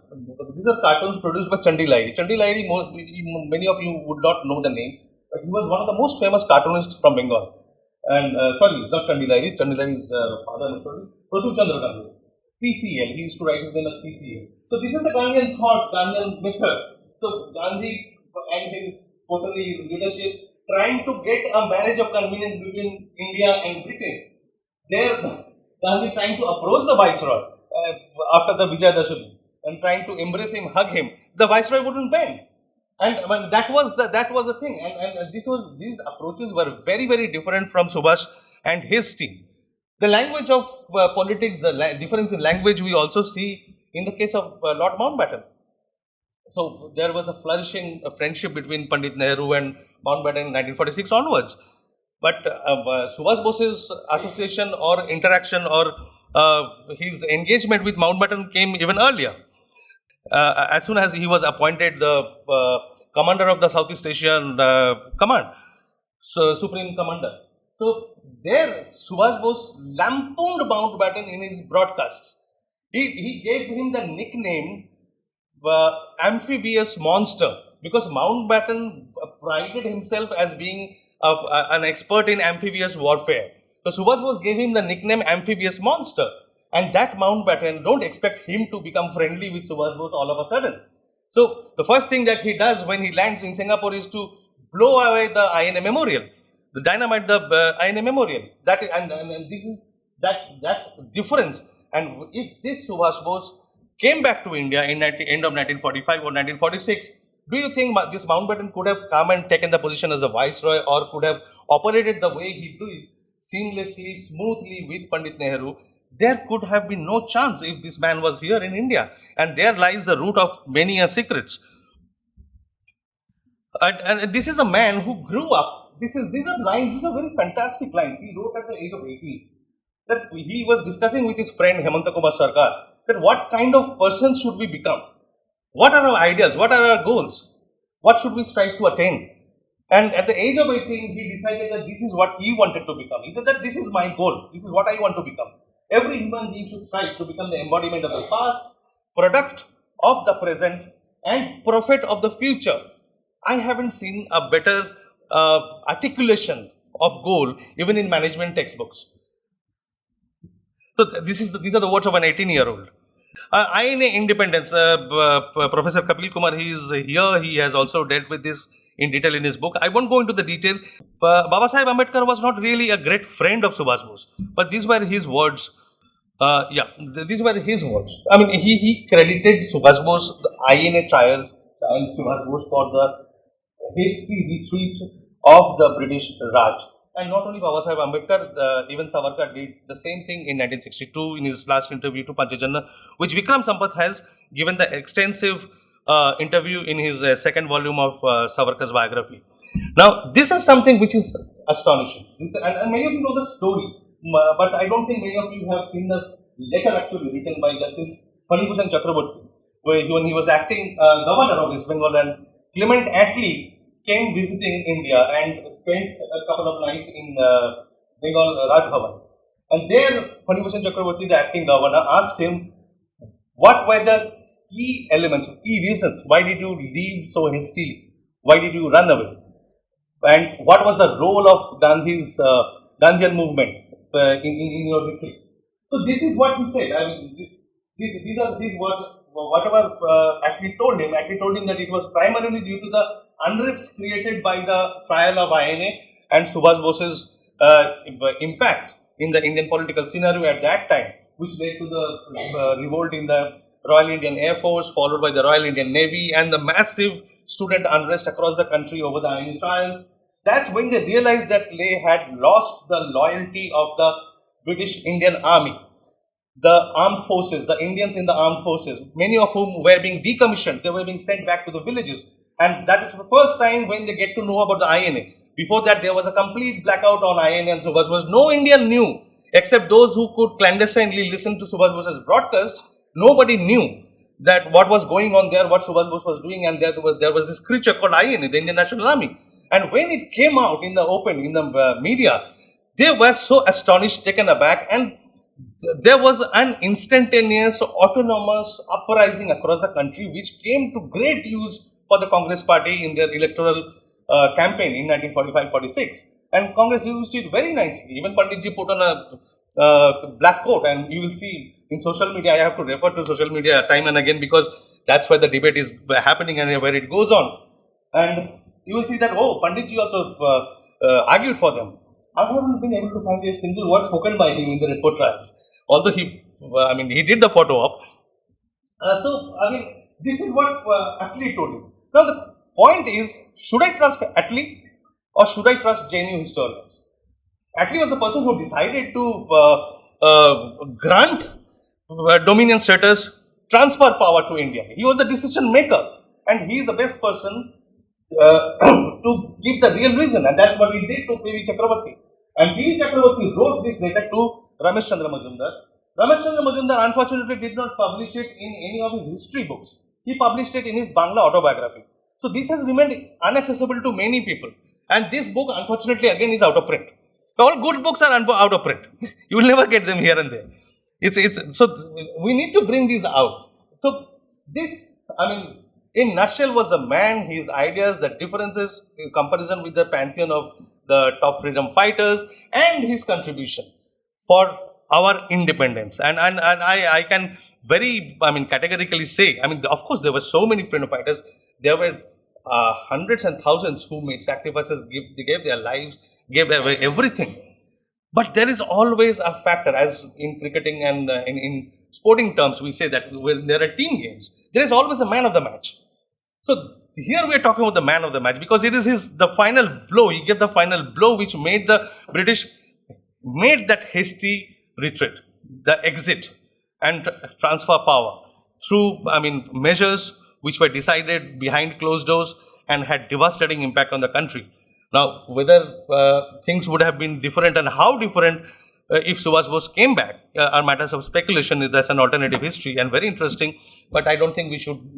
cartoons produced by Chandi Lahiri. Chandi Lahiri, many of you would not know the name, but he was one of the most famous cartoonists from Bengal. And sorry, not Chandi Lahiri. Chandi Lahiri's father, Prathu Chandra Gandhi. PCL. He used to write his name as PCL. So this is the Gandhian thought, Gandhian method. So Gandhi and his leadership trying to get a marriage of convenience between India and Britain. There, Gandhi trying to approach the Viceroy. after the Vijayadashami and trying to embrace him, hug him, the viceroy wouldn't bend. And I mean, that was the thing. And these approaches were very, very different from Subhash and his team. The language of politics, difference in language, we also see in the case of Lord Mountbatten. So there was a flourishing friendship between Pandit Nehru and Mountbatten in 1946 onwards. But Subhash Bose's association or interaction or his engagement with Mountbatten came even earlier. As soon as he was appointed the commander of the Southeast Asian Command, Supreme Commander. So there, Subhash Bose lampooned Mountbatten in his broadcasts. He gave him the nickname amphibious monster because Mountbatten prided himself as being an expert in amphibious warfare. So Subhash Bose gave him the nickname amphibious monster. And that Mountbatten, don't expect him to become friendly with Subhash Bose all of a sudden. So the first thing that he does when he lands in Singapore is to blow away the INA Memorial, the dynamite the INA Memorial. And this is that difference. And if this Subhash Bose came back to India in end of 1945 or 1946, do you think this Mountbatten could have come and taken the position as the viceroy or could have operated the way he did, seamlessly, smoothly with Pandit Nehru? There could have been no chance if this man was here in India. And there lies the root of many secrets. And this is a man who grew up. These are lines, these are very fantastic lines. He wrote at the age of 18 that he was discussing with his friend Hemanta Kumar Sarkar that what kind of persons should we become? What are our ideals? What are our goals? What should we strive to attain? And at the age of 18, he decided that this is what he wanted to become. He said that this is my goal. This is what I want to become. Every human being should strive to become the embodiment of the past, product of the present, and prophet of the future. I haven't seen a better articulation of goal even in management textbooks. So these are the words of an 18-year-old. INA independence. Professor Kapil Kumar, he is here. He has also dealt with this in detail in his book. I won't go into the detail. Baba Saheb Ambedkar was not really a great friend of Subhash Bose, but these were his words. These were his words. I mean, he credited Subhash Bose, the INA trials, and Subhash Bose for the hasty retreat of the British Raj. And not only Baba Saheb Ambedkar, even Savarkar did the same thing in 1962 in his last interview to Panchajanya, which Vikram Sampath has given the extensive interview in his second volume of Savarkar's biography. Now, this is something which is astonishing. And many of you know the story, but I don't think many of you have seen the letter actually written by Justice Phani Bhushan Chakraborty, when he was acting governor of West Bengal, and Clement Attlee came visiting India and spent a couple of nights in Bengal Raj Bhavan. And there, Phani Bhushan Chakraborty, the acting governor, asked him, what were the key elements, key reasons, why did you leave so hastily? Why did you run away? And what was the role of Gandhi's Gandhian movement in your retreat? So this is what he said. I mean, these are these words. Whatever Attlee told him that it was primarily due to the unrest created by the trial of INA and Subhash Bose's impact in the Indian political scenario at that time, which led to the revolt in the Royal Indian Air Force, followed by the Royal Indian Navy, and the massive student unrest across the country over the INA trials. That's when they realized that they had lost the loyalty of the British Indian Army, the armed forces, the Indians in the armed forces, many of whom were being decommissioned. They were being sent back to the villages. And that is the first time when they get to know about the INA. Before that, there was a complete blackout on INA and Subhash Bose. No Indian knew, except those who could clandestinely listen to Subhash Bose's broadcast. Nobody knew that what was going on there, what Subhash Bose was doing, and there was this creature called INA, the Indian National Army. And when it came out in the open, in the media, they were so astonished, taken aback, and there was an instantaneous autonomous uprising across the country, which came to great use for the Congress party in their electoral campaign in 1945-46. And Congress used it very nicely. Even Panditji put on a black coat, and you will see in social media, I have to refer to social media time and again because that's where the debate is happening and where it goes on. And you will see that, Panditji also argued for them. I haven't been able to find a single word spoken by him in the Red Fort trials. Although he he did the photo op. This is what Attlee told him. Now, the point is, should I trust Attlee or should I trust JNU historians? Attlee was the person who decided to grant dominion status, transfer power to India. He was the decision maker, and he is the best person to give the real reason, and that's what he did to P.V. Chakravarti. And P.V. Chakravarti wrote this letter to Ramesh Chandra Majumdar. Ramesh Chandra Majumdar unfortunately did not publish it in any of his history books. He published it in his Bangla autobiography. So this has remained inaccessible to many people. And this book, unfortunately, again is out of print. All good books are out of print. You will never get them here and there. So we need to bring these out. So this, in nutshell, was the man, his ideas, the differences in comparison with the pantheon of the top freedom fighters, and his contribution for our independence. And I can very, categorically say, of course, there were so many freedom fighters. There were hundreds and thousands who made sacrifices, they gave their lives, gave away everything. But there is always a factor, as in cricketing and in sporting terms, we say that when there are team games, there is always a man of the match. So here we are talking about the man of the match because it is the final blow. He gave the final blow which made the British made that hasty retreat, the exit, and transfer power through measures which were decided behind closed doors and had devastating impact on the country. Now, whether things would have been different and how different if Subhash Bose came back are matters of speculation. That's an alternative history and very interesting, but I don't think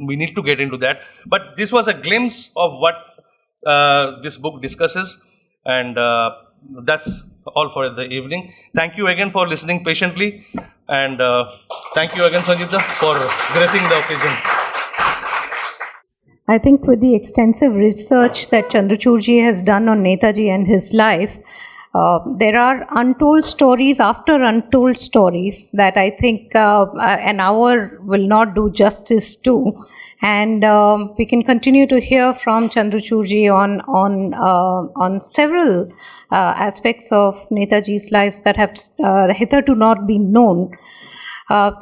we need to get into that. But this was a glimpse of what this book discusses, and that's all for the evening. Thank you again for listening patiently, and thank you again, Sanjita, for gracing the occasion. I think with the extensive research that Chandrachudji has done on Netaji and his life, there are untold stories after untold stories that I think an hour will not do justice to. And we can continue to hear from Chandrachudji on several aspects of Netaji's lives that have hitherto not been known.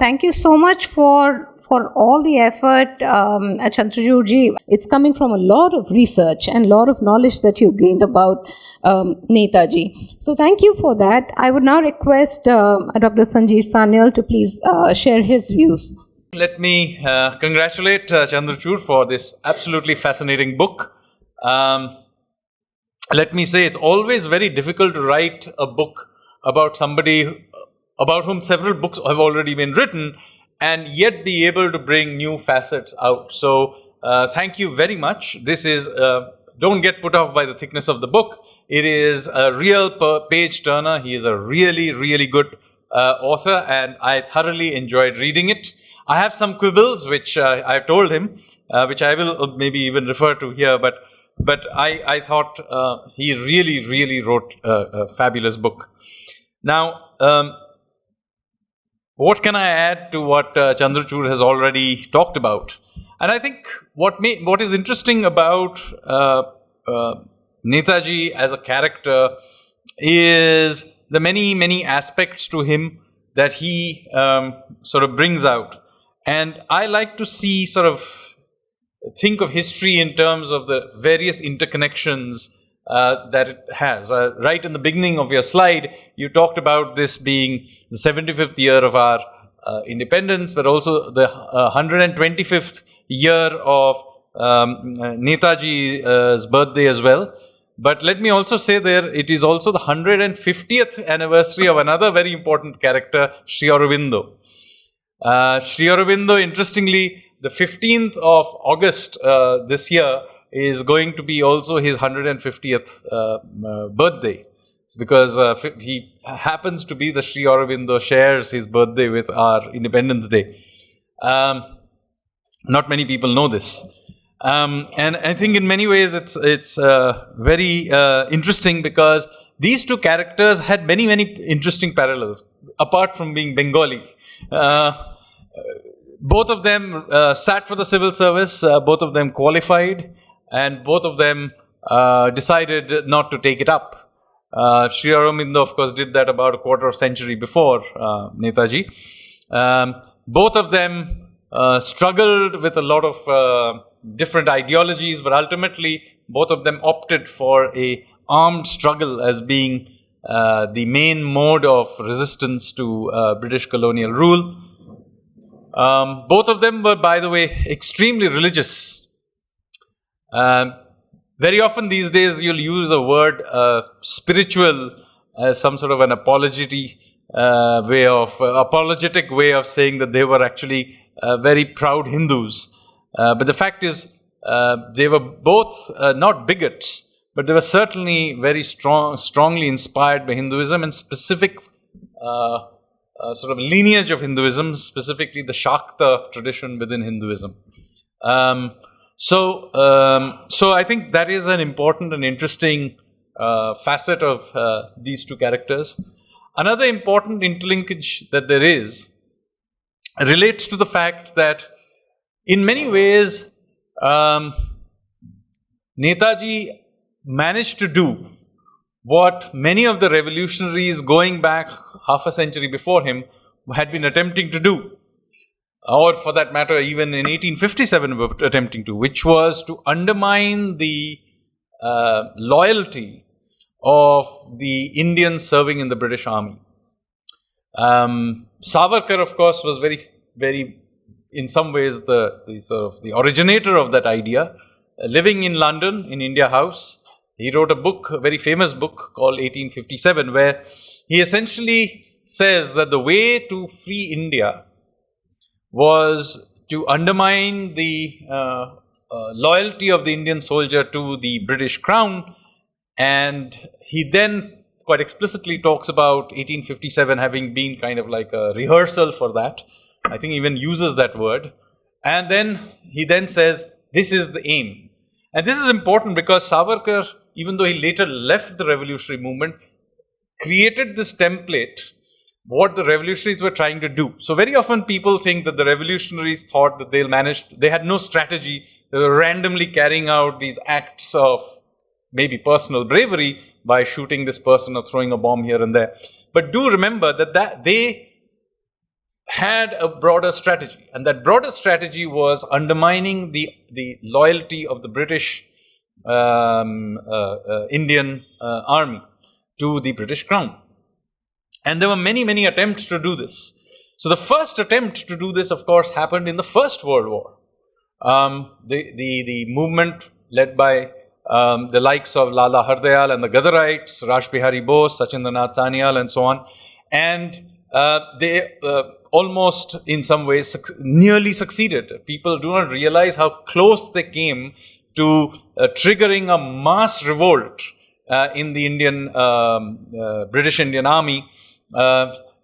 Thank you so much for all the effort, Chandrachudji. It's coming from a lot of research and a lot of knowledge that you gained about Netaji. So thank you for that. I would now request Dr. Sanjeev Sanyal to please share his views. Let me congratulate Chandrachud for this absolutely fascinating book. Let me say it's always very difficult to write a book about somebody about whom several books have already been written and yet be able to bring new facets out. So thank you very much. This is, don't get put off by the thickness of the book. It is a real page turner. He is a really, really good author, and I thoroughly enjoyed reading it. I have some quibbles, which I've told him, which I will maybe even refer to here, but I thought he really, really wrote a fabulous book. Now, what can I add to what Chandrachud has already talked about? And I think what is interesting about Netaji as a character is the many, many aspects to him that he sort of brings out. And I like to think of history in terms of the various interconnections that it has. Right in the beginning of your slide, you talked about this being the 75th year of our independence, but also the 125th year of Netaji's birthday as well. But let me also say there, it is also the 150th anniversary of another very important character, Sri Aurobindo. Sri Aurobindo, interestingly, the 15th of August this year is going to be also his 150th birthday. Because he happens to be the Sri Aurobindo shares his birthday with our Independence Day. Not many people know this. And I think in many ways it's very interesting because these two characters had many, many interesting parallels, apart from being Bengali. Both of them sat for the civil service, both of them qualified, and both of them decided not to take it up. Sri Aurobindo, of course, did that about a quarter of a century before Netaji. Both of them struggled with a lot of different ideologies, but ultimately both of them opted for a armed struggle as being the main mode of resistance to British colonial rule. Both of them were, by the way, extremely religious. Very often these days you'll use a word spiritual as some sort of an apologetic way of saying that they were actually very proud Hindus. But the fact is, they were both not bigots, but they were certainly very strongly inspired by Hinduism and specific sort of lineage of Hinduism, specifically the Shakta tradition within Hinduism. So I think that is an important and interesting facet of these two characters. Another important interlinkage that there is relates to the fact that in many ways Netaji managed to do what many of the revolutionaries going back half a century before him had been attempting to do, or for that matter even in 1857 were attempting to, which was to undermine the loyalty of the Indians serving in the British Army. Savarkar, of course, was very, in some ways, the originator of that idea. Living in London, in India House, he wrote a book, a very famous book called 1857, where he essentially says that the way to free India was to undermine the loyalty of the Indian soldier to the British Crown. And he then quite explicitly talks about 1857 having been kind of like a rehearsal for that. I think he even uses that word. And then he then says, this is the aim. And this is important because Savarkar, even though he later left the revolutionary movement, created this template, what the revolutionaries were trying to do. So very often people think that the revolutionaries thought that they had no strategy. They were randomly carrying out these acts of maybe personal bravery by shooting this person or throwing a bomb here and there. But do remember that they had a broader strategy, and that broader strategy was undermining the loyalty of the British Indian army to the British Crown. And there were many attempts to do this. So the first attempt to do this, of course, happened in the First World War. The movement led by the likes of Lala Hardayal and the Gadarites, Rashbihari Bose, Sachindranath Sanyal, and so on. And they almost, in some ways, nearly succeeded. People do not realize how close they came to triggering a mass revolt in the British Indian Army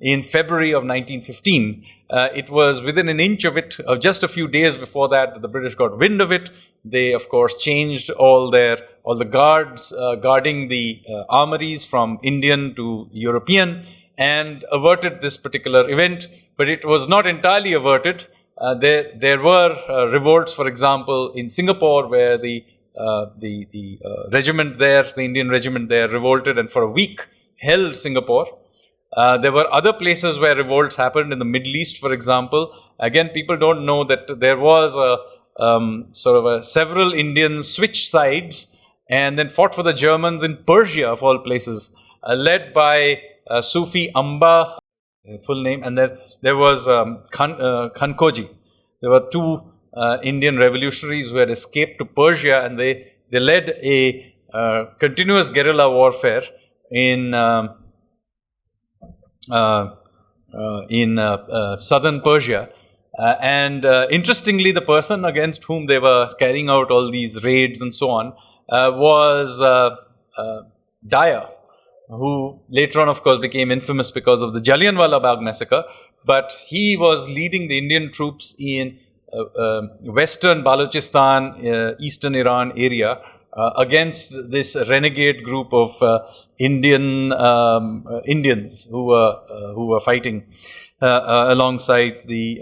in February of 1915. It was within an inch of it, just a few days before that the British got wind of it. They, of course, changed all the guards guarding the armories from Indian to European and averted this particular event. But it was not entirely averted. There were revolts, for example, in Singapore, where the regiment there, the Indian regiment there, revolted and for a week held Singapore. There were other places where revolts happened in the Middle East, for example. Again, people don't know that there was several Indians switched sides and then fought for the Germans in Persia, of all places, led by Sufi Amba, full name, and there was Kankoji. There were two Indian revolutionaries who had escaped to Persia, and they led a continuous guerrilla warfare in southern Persia. And interestingly, the person against whom they were carrying out all these raids and so on was Daya, who later on, of course, became infamous because of the Jallianwala Bagh massacre. But he was leading the Indian troops in western Balochistan, eastern Iran area against this renegade group of Indians who were fighting alongside the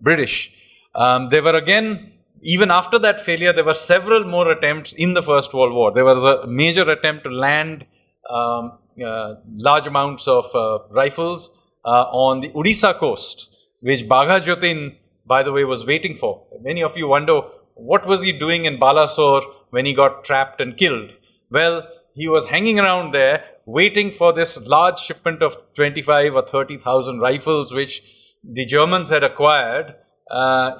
British. There were again, even after that failure, there were several more attempts in the First World War. There was a major attempt to land large amounts of rifles on the Odisha coast. which Bagha Jyotin, by the way, was waiting for. Many of you wonder, what was he doing in Balasore when he got trapped and killed? Well, he was hanging around there waiting for this large shipment of 25 or 30,000 rifles, which the Germans had acquired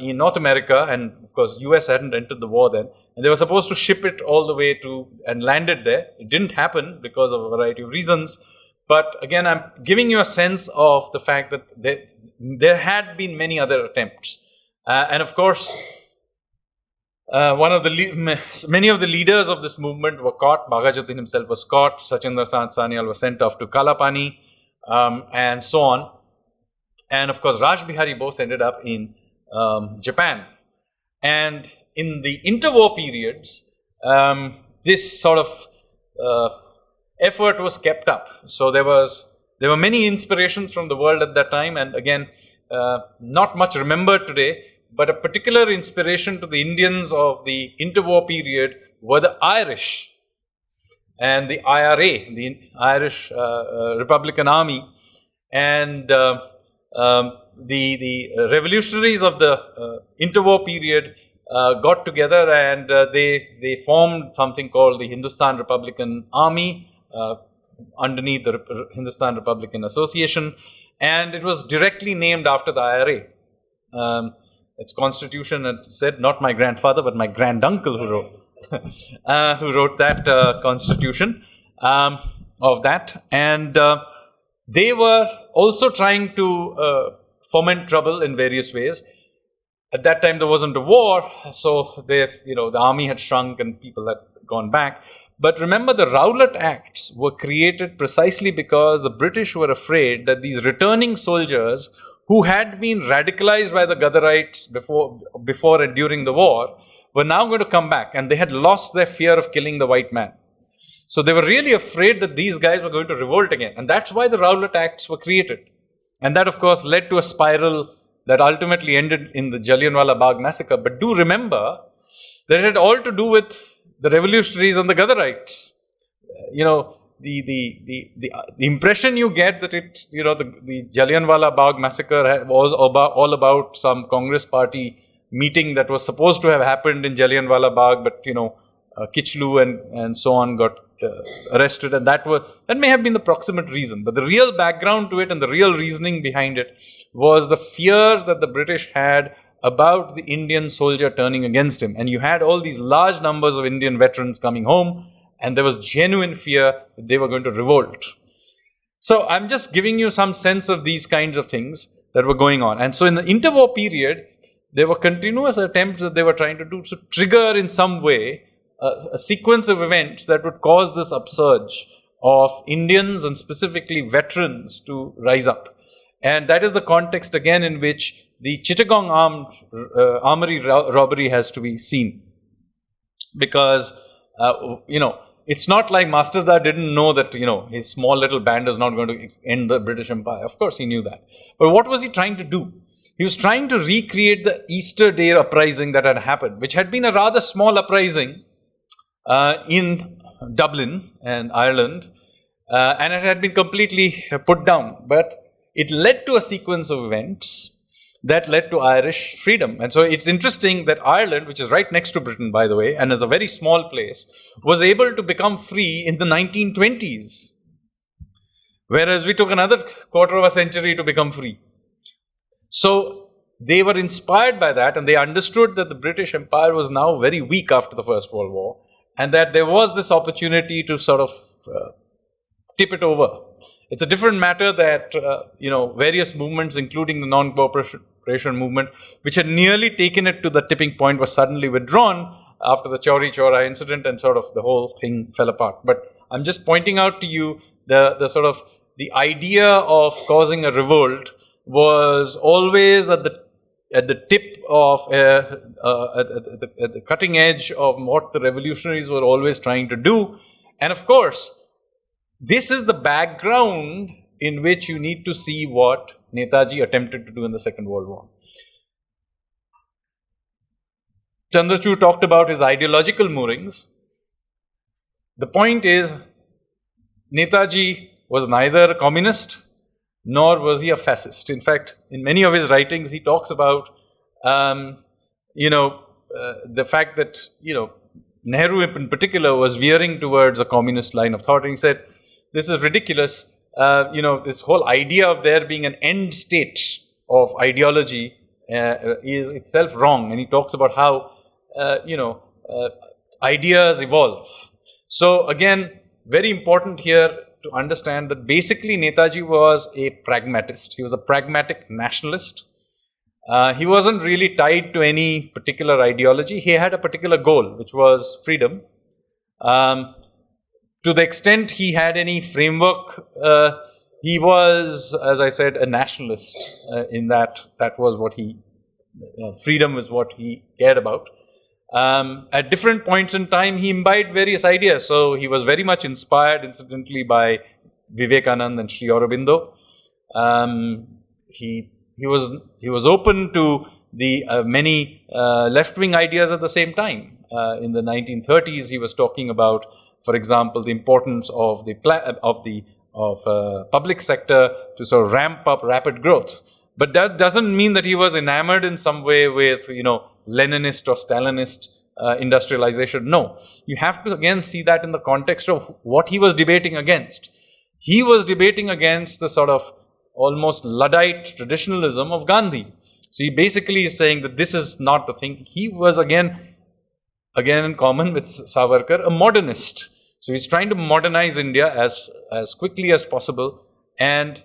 in North America, and of course US hadn't entered the war then, and they were supposed to ship it all the way to and land it there. It didn't happen because of a variety of reasons, but again, I'm giving you a sense of the fact that there had been many other attempts, and of course many of the leaders of this movement were caught. Bagha Jyotin himself was caught. Sachendra Sanyal was sent off to Kalapani, and so on. And of course, Raj Bihari Bose ended up in Japan. And in the interwar periods, this sort of effort was kept up. So there were many inspirations from the world at that time, and again, not much remembered today. But a particular inspiration to the Indians of the interwar period were the Irish and the IRA, the Irish Republican Army, and the revolutionaries of the interwar period got together, and they formed something called the Hindustan Republican Army underneath the Hindustan Republican Association, and it was directly named after the IRA. Its constitution had said, not my grandfather, but my granduncle who wrote that constitution of that. And they were also trying to foment trouble in various ways. At that time, there wasn't a war, so the army had shrunk and people had gone back. But remember, the Rowlatt Acts were created precisely because the British were afraid that these returning soldiers who had been radicalized by the Ghadarites before and during the war, were now going to come back, and they had lost their fear of killing the white man. So they were really afraid that these guys were going to revolt again, and that's why the Rowlatt Acts were created. And that, of course, led to a spiral that ultimately ended in the Jallianwala Bagh massacre. But do remember that it had all to do with the revolutionaries and the Ghadarites. The impression you get that the Jallianwala Bagh massacre was all about some Congress party meeting that was supposed to have happened in Jallianwala Bagh, but Kichlu and so on got arrested, and that may have been the proximate reason. But the real background to it and the real reasoning behind it was the fear that the British had about the Indian soldier turning against him, and you had all these large numbers of Indian veterans coming home. And there was genuine fear that they were going to revolt. So I'm just giving you some sense of these kinds of things that were going on. And so in the interwar period, there were continuous attempts that they were trying to do to trigger in some way a sequence of events that would cause this upsurge of Indians and specifically veterans to rise up. And that is the context again in which the Chittagong armory robbery has to be seen. Because, it's not like Masterda didn't know that, his small little band is not going to end the British Empire. Of course, he knew that. But what was he trying to do? He was trying to recreate the Easter Day uprising that had happened, which had been a rather small uprising in Dublin and Ireland, and it had been completely put down. But it led to a sequence of events that led to Irish freedom. And so it's interesting that Ireland, which is right next to Britain, by the way, and is a very small place, was able to become free in the 1920s. Whereas we took another quarter of a century to become free. So they were inspired by that, and they understood that the British Empire was now very weak after the First World War, and that there was this opportunity to sort of tip it over. It's a different matter that, various movements, including the non-cooperation movement, which had nearly taken it to the tipping point, was suddenly withdrawn after the Chauri Chaura incident, and sort of the whole thing fell apart. But I'm just pointing out to you the idea of causing a revolt was always at the tip of, at the cutting edge of what the revolutionaries were always trying to do. And of course, this is the background in which you need to see what Netaji attempted to do in the Second World War. Chandrachud talked about his ideological moorings. The point is, Netaji was neither a communist, nor was he a fascist. In fact, in many of his writings, he talks about, the fact that, Nehru in particular was veering towards a communist line of thought. And he said, this is ridiculous. This whole idea of there being an end state of ideology is itself wrong. And he talks about how, ideas evolve. So again, very important here to understand that basically Netaji was a pragmatist. He was a pragmatic nationalist. He wasn't really tied to any particular ideology. He had a particular goal, which was freedom. To the extent he had any framework, he was, as I said, a nationalist in that was what freedom was what he cared about. At different points in time, he imbibed various ideas. So he was very much inspired, incidentally, by Vivekananda and Sri Aurobindo. He was open to the many left-wing ideas at the same time. In the 1930s, he was talking about, for example, the importance of the public sector to sort of ramp up rapid growth. But that doesn't mean that he was enamored in some way with, Leninist or Stalinist industrialization. No, you have to again see that in the context of what he was debating against. He was debating against the sort of almost Luddite traditionalism of Gandhi. So he basically is saying that this is not the thing. He was again in common with Savarkar, a modernist. So he's trying to modernize India as quickly as possible. And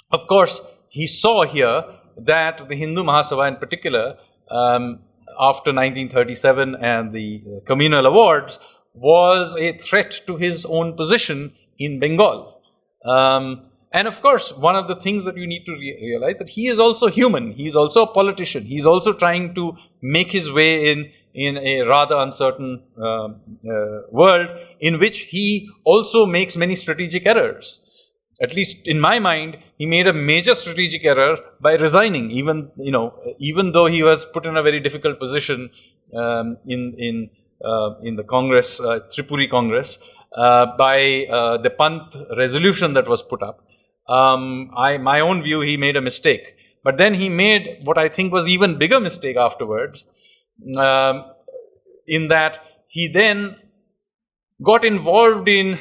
of course, he saw here that the Hindu Mahasabha in particular, after 1937 and the communal awards, was a threat to his own position in Bengal. And of course, one of the things that you need to realize that he is also human. He is also a politician. He's also trying to make his way in a rather uncertain world in which he also makes many strategic errors. At least in my mind, he made a major strategic error by resigning, even though he was put in a very difficult position in the Congress, Tripuri Congress, by the Pant resolution that was put up. My own view, he made a mistake. But then he made what I think was even bigger mistake afterwards, in that he then got involved in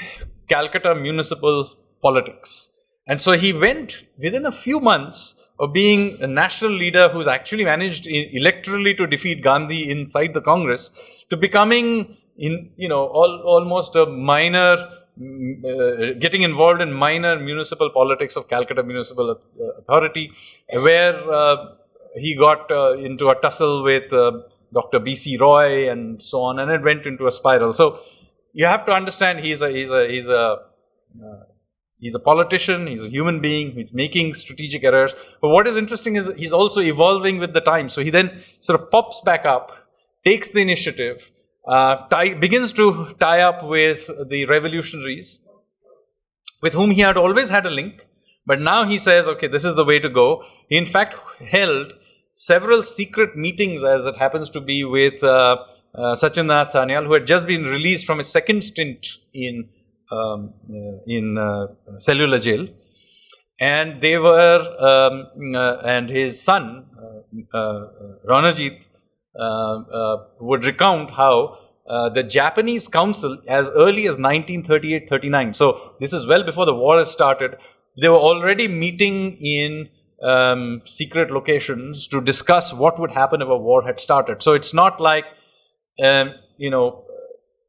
Calcutta municipal politics. And so he went within a few months of being a national leader who's actually managed electorally to defeat Gandhi inside the Congress to becoming almost a minor, getting involved in minor municipal politics of Calcutta Municipal Authority, where he got into a tussle with Dr. B.C. Roy and so on, and it went into a spiral. So you have to understand he's a politician, he's a human being, he's making strategic errors. But what is interesting is he's also evolving with the time. So he then sort of pops back up, takes the initiative, begins to tie up with the revolutionaries, with whom he had always had a link. But now he says, okay, this is the way to go. He in fact held several secret meetings, as it happens to be, with Sachindranath Sanyal, who had just been released from his second stint in cellular jail, and they were and his son Ranajit would recount how the Japanese council, as early as 1938-39, so this is well before the war has started, they were already meeting in secret locations to discuss what would happen if a war had started. So it's not like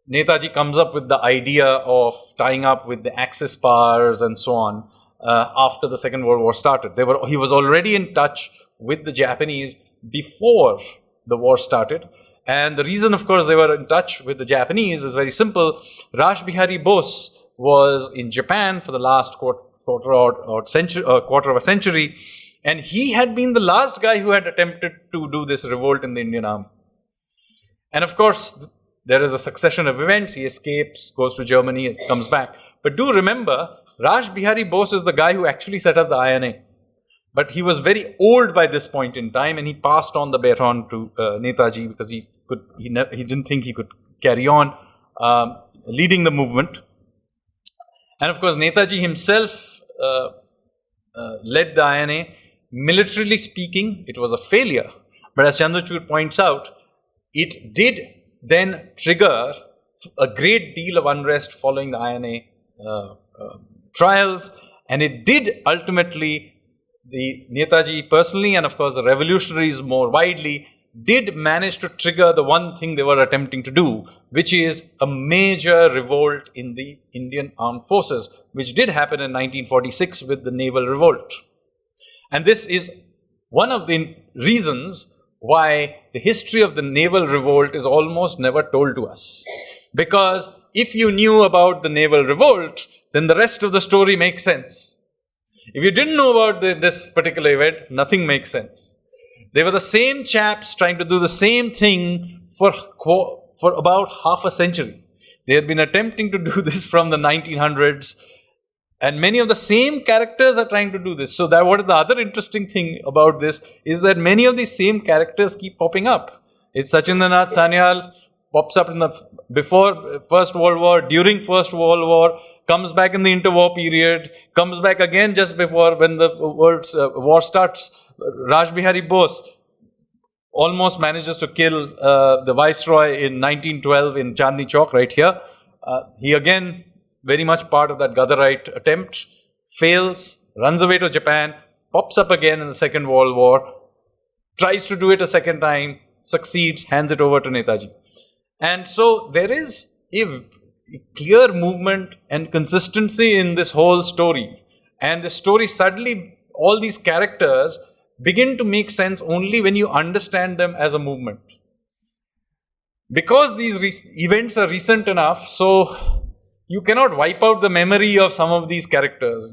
Netaji comes up with the idea of tying up with the Axis powers and so on after the Second World War started. He was already in touch with the Japanese before the war started. And the reason, of course, they were in touch with the Japanese is very simple. Rash Bihari Bose was in Japan for the last quarter of a century, and he had been the last guy who had attempted to do this revolt in the Indian Army. And of course, there is a succession of events. He escapes, goes to Germany, comes back. But do remember, Rash Bihari Bose is the guy who actually set up the INA. But he was very old by this point in time, and he passed on the baton to Netaji because he didn't think he could carry on leading the movement. And of course, Netaji himself led the INA. Militarily speaking, it was a failure. But as Chandrachud points out, it did then trigger a great deal of unrest following the INA trials, and it did ultimately, the Netaji personally and of course the revolutionaries more widely, did manage to trigger the one thing they were attempting to do, which is a major revolt in the Indian armed forces, which did happen in 1946 with the naval revolt. And this is one of the reasons why the history of the naval revolt is almost never told to us. Because if you knew about the naval revolt, then the rest of the story makes sense. If you didn't know about this particular event, nothing makes sense. They were the same chaps trying to do the same thing for about half a century. They had been attempting to do this from the 1900s, and many of the same characters are trying to do this. So that what is the other interesting thing about this is that many of these same characters keep popping up. It's Sachindranath Sanyal, pops up in the before First World War, during First World War, comes back in the interwar period, comes back again just before when the world's war starts. Raj Bihari Bose almost manages to kill the Viceroy in 1912 in Chandni Chowk, right here. He again, very much part of that Gadarite attempt, fails, runs away to Japan, pops up again in the Second World War, tries to do it a second time, succeeds, hands it over to Netaji. And so there is a clear movement and consistency in this whole story. And the story suddenly, all these characters begin to make sense only when you understand them as a movement. Because these events are recent enough, so you cannot wipe out the memory of some of these characters,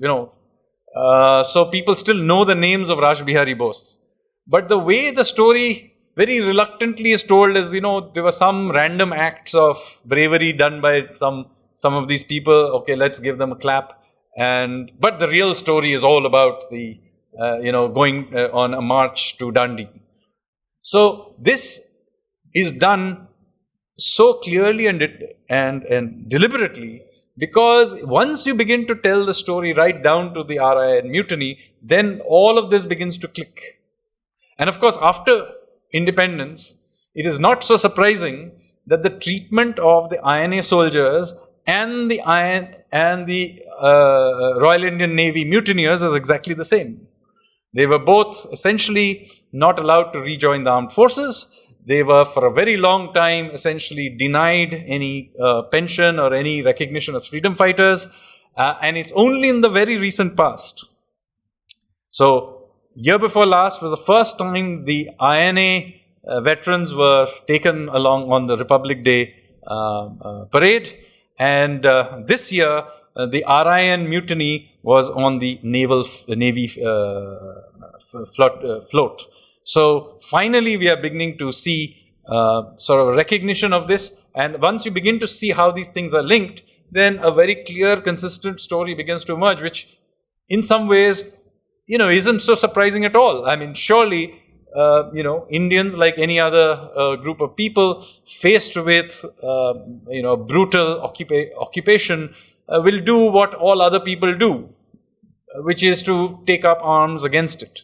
so people still know the names of Raj Bihari Bose. But the way the story very reluctantly is told is, there were some random acts of bravery done by some of these people. Okay, let's give them a clap. But the real story is all about the, going on a march to Dandi. So this is done so clearly and deliberately, because once you begin to tell the story right down to the RIN mutiny, then all of this begins to click. And of course, after independence, it is not so surprising that the treatment of the INA soldiers and the Royal Indian Navy mutineers is exactly the same. They were both essentially not allowed to rejoin the armed forces. They were for a very long time essentially denied any pension or any recognition as freedom fighters. And it's only in the very recent past. So, year before last was the first time the INA veterans were taken along on the Republic Day parade. And this year, the RIN mutiny was on the Navy float. So finally, we are beginning to see sort of a recognition of this. And once you begin to see how these things are linked, then a very clear, consistent story begins to emerge, which in some ways, isn't so surprising at all. I mean, surely, Indians, like any other group of people faced with, brutal occupation, will do what all other people do, which is to take up arms against it.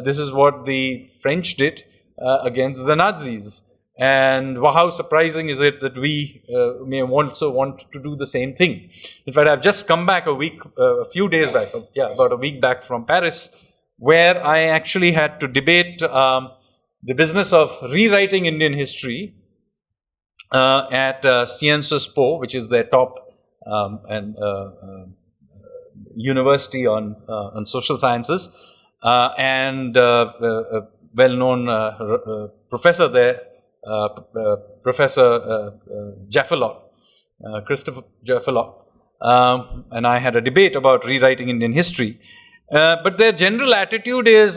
This is what the French did against the Nazis. And how surprising is it that we may also want to do the same thing? In fact, I've just come back a few days back, about a week back from Paris, where I actually had to debate the business of rewriting Indian history at Sciences Po, which is their top university on social sciences, and a well-known professor there, Professor Jaffelot, Christopher Jaffelot, and I had a debate about rewriting Indian history. But their general attitude is,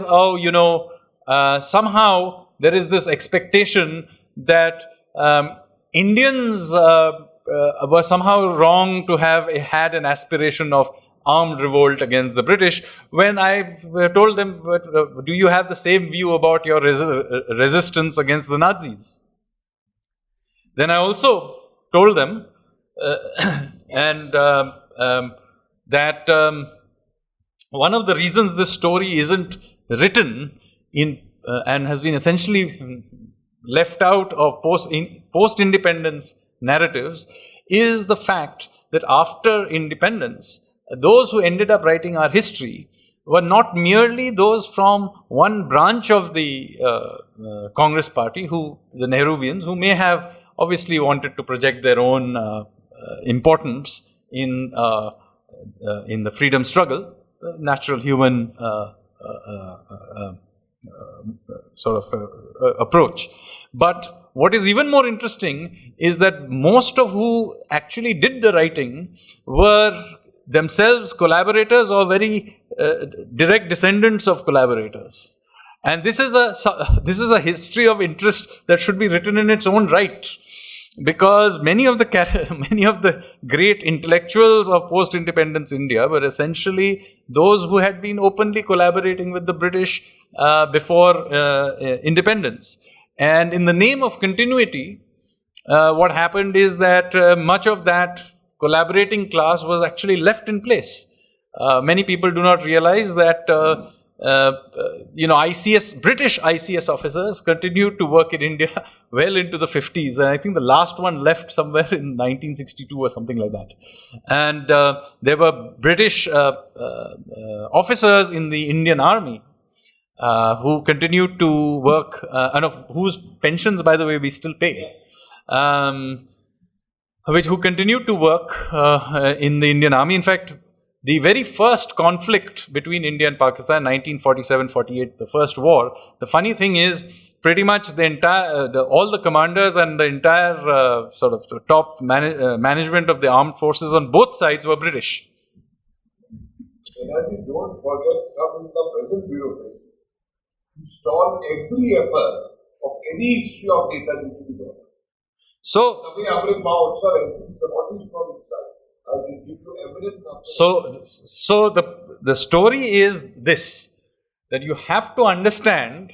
somehow there is this expectation that Indians were somehow wrong to have had an aspiration of armed revolt against the British, when I told them, do you have the same view about your resistance against the Nazis? Then I also told them that one of the reasons this story isn't written in and has been essentially left out of post-independence narratives is the fact that after independence, those who ended up writing our history were not merely those from one branch of the Congress party, the Nehruvians, who may have obviously wanted to project their own importance in the freedom struggle, natural human approach. But what is even more interesting is that most of who actually did the writing were themselves collaborators or very direct descendants of collaborators. And this is a history of interest that should be written in its own right, because many of the great intellectuals of post-independence India were essentially those who had been openly collaborating with the British before independence. And in the name of continuity, what happened is that much of that collaborating class was actually left in place. Many people do not realize that British ICS officers continued to work in India well into the 50s, and I think the last one left somewhere in 1962 or something like that. And there were British officers in the Indian Army who continued to work, and of whose pensions, by the way, we still pay, who continued to work in the Indian Army. In fact, the very first conflict between India and Pakistan, 1947-48, the first war, the funny thing is, pretty much all the commanders and the entire top management of the armed forces on both sides were British. And don't forget some in the present bureaucracy to stall every effort of any history of Netaji to be done. So, I can give you evidence of so the story is this, that you have to understand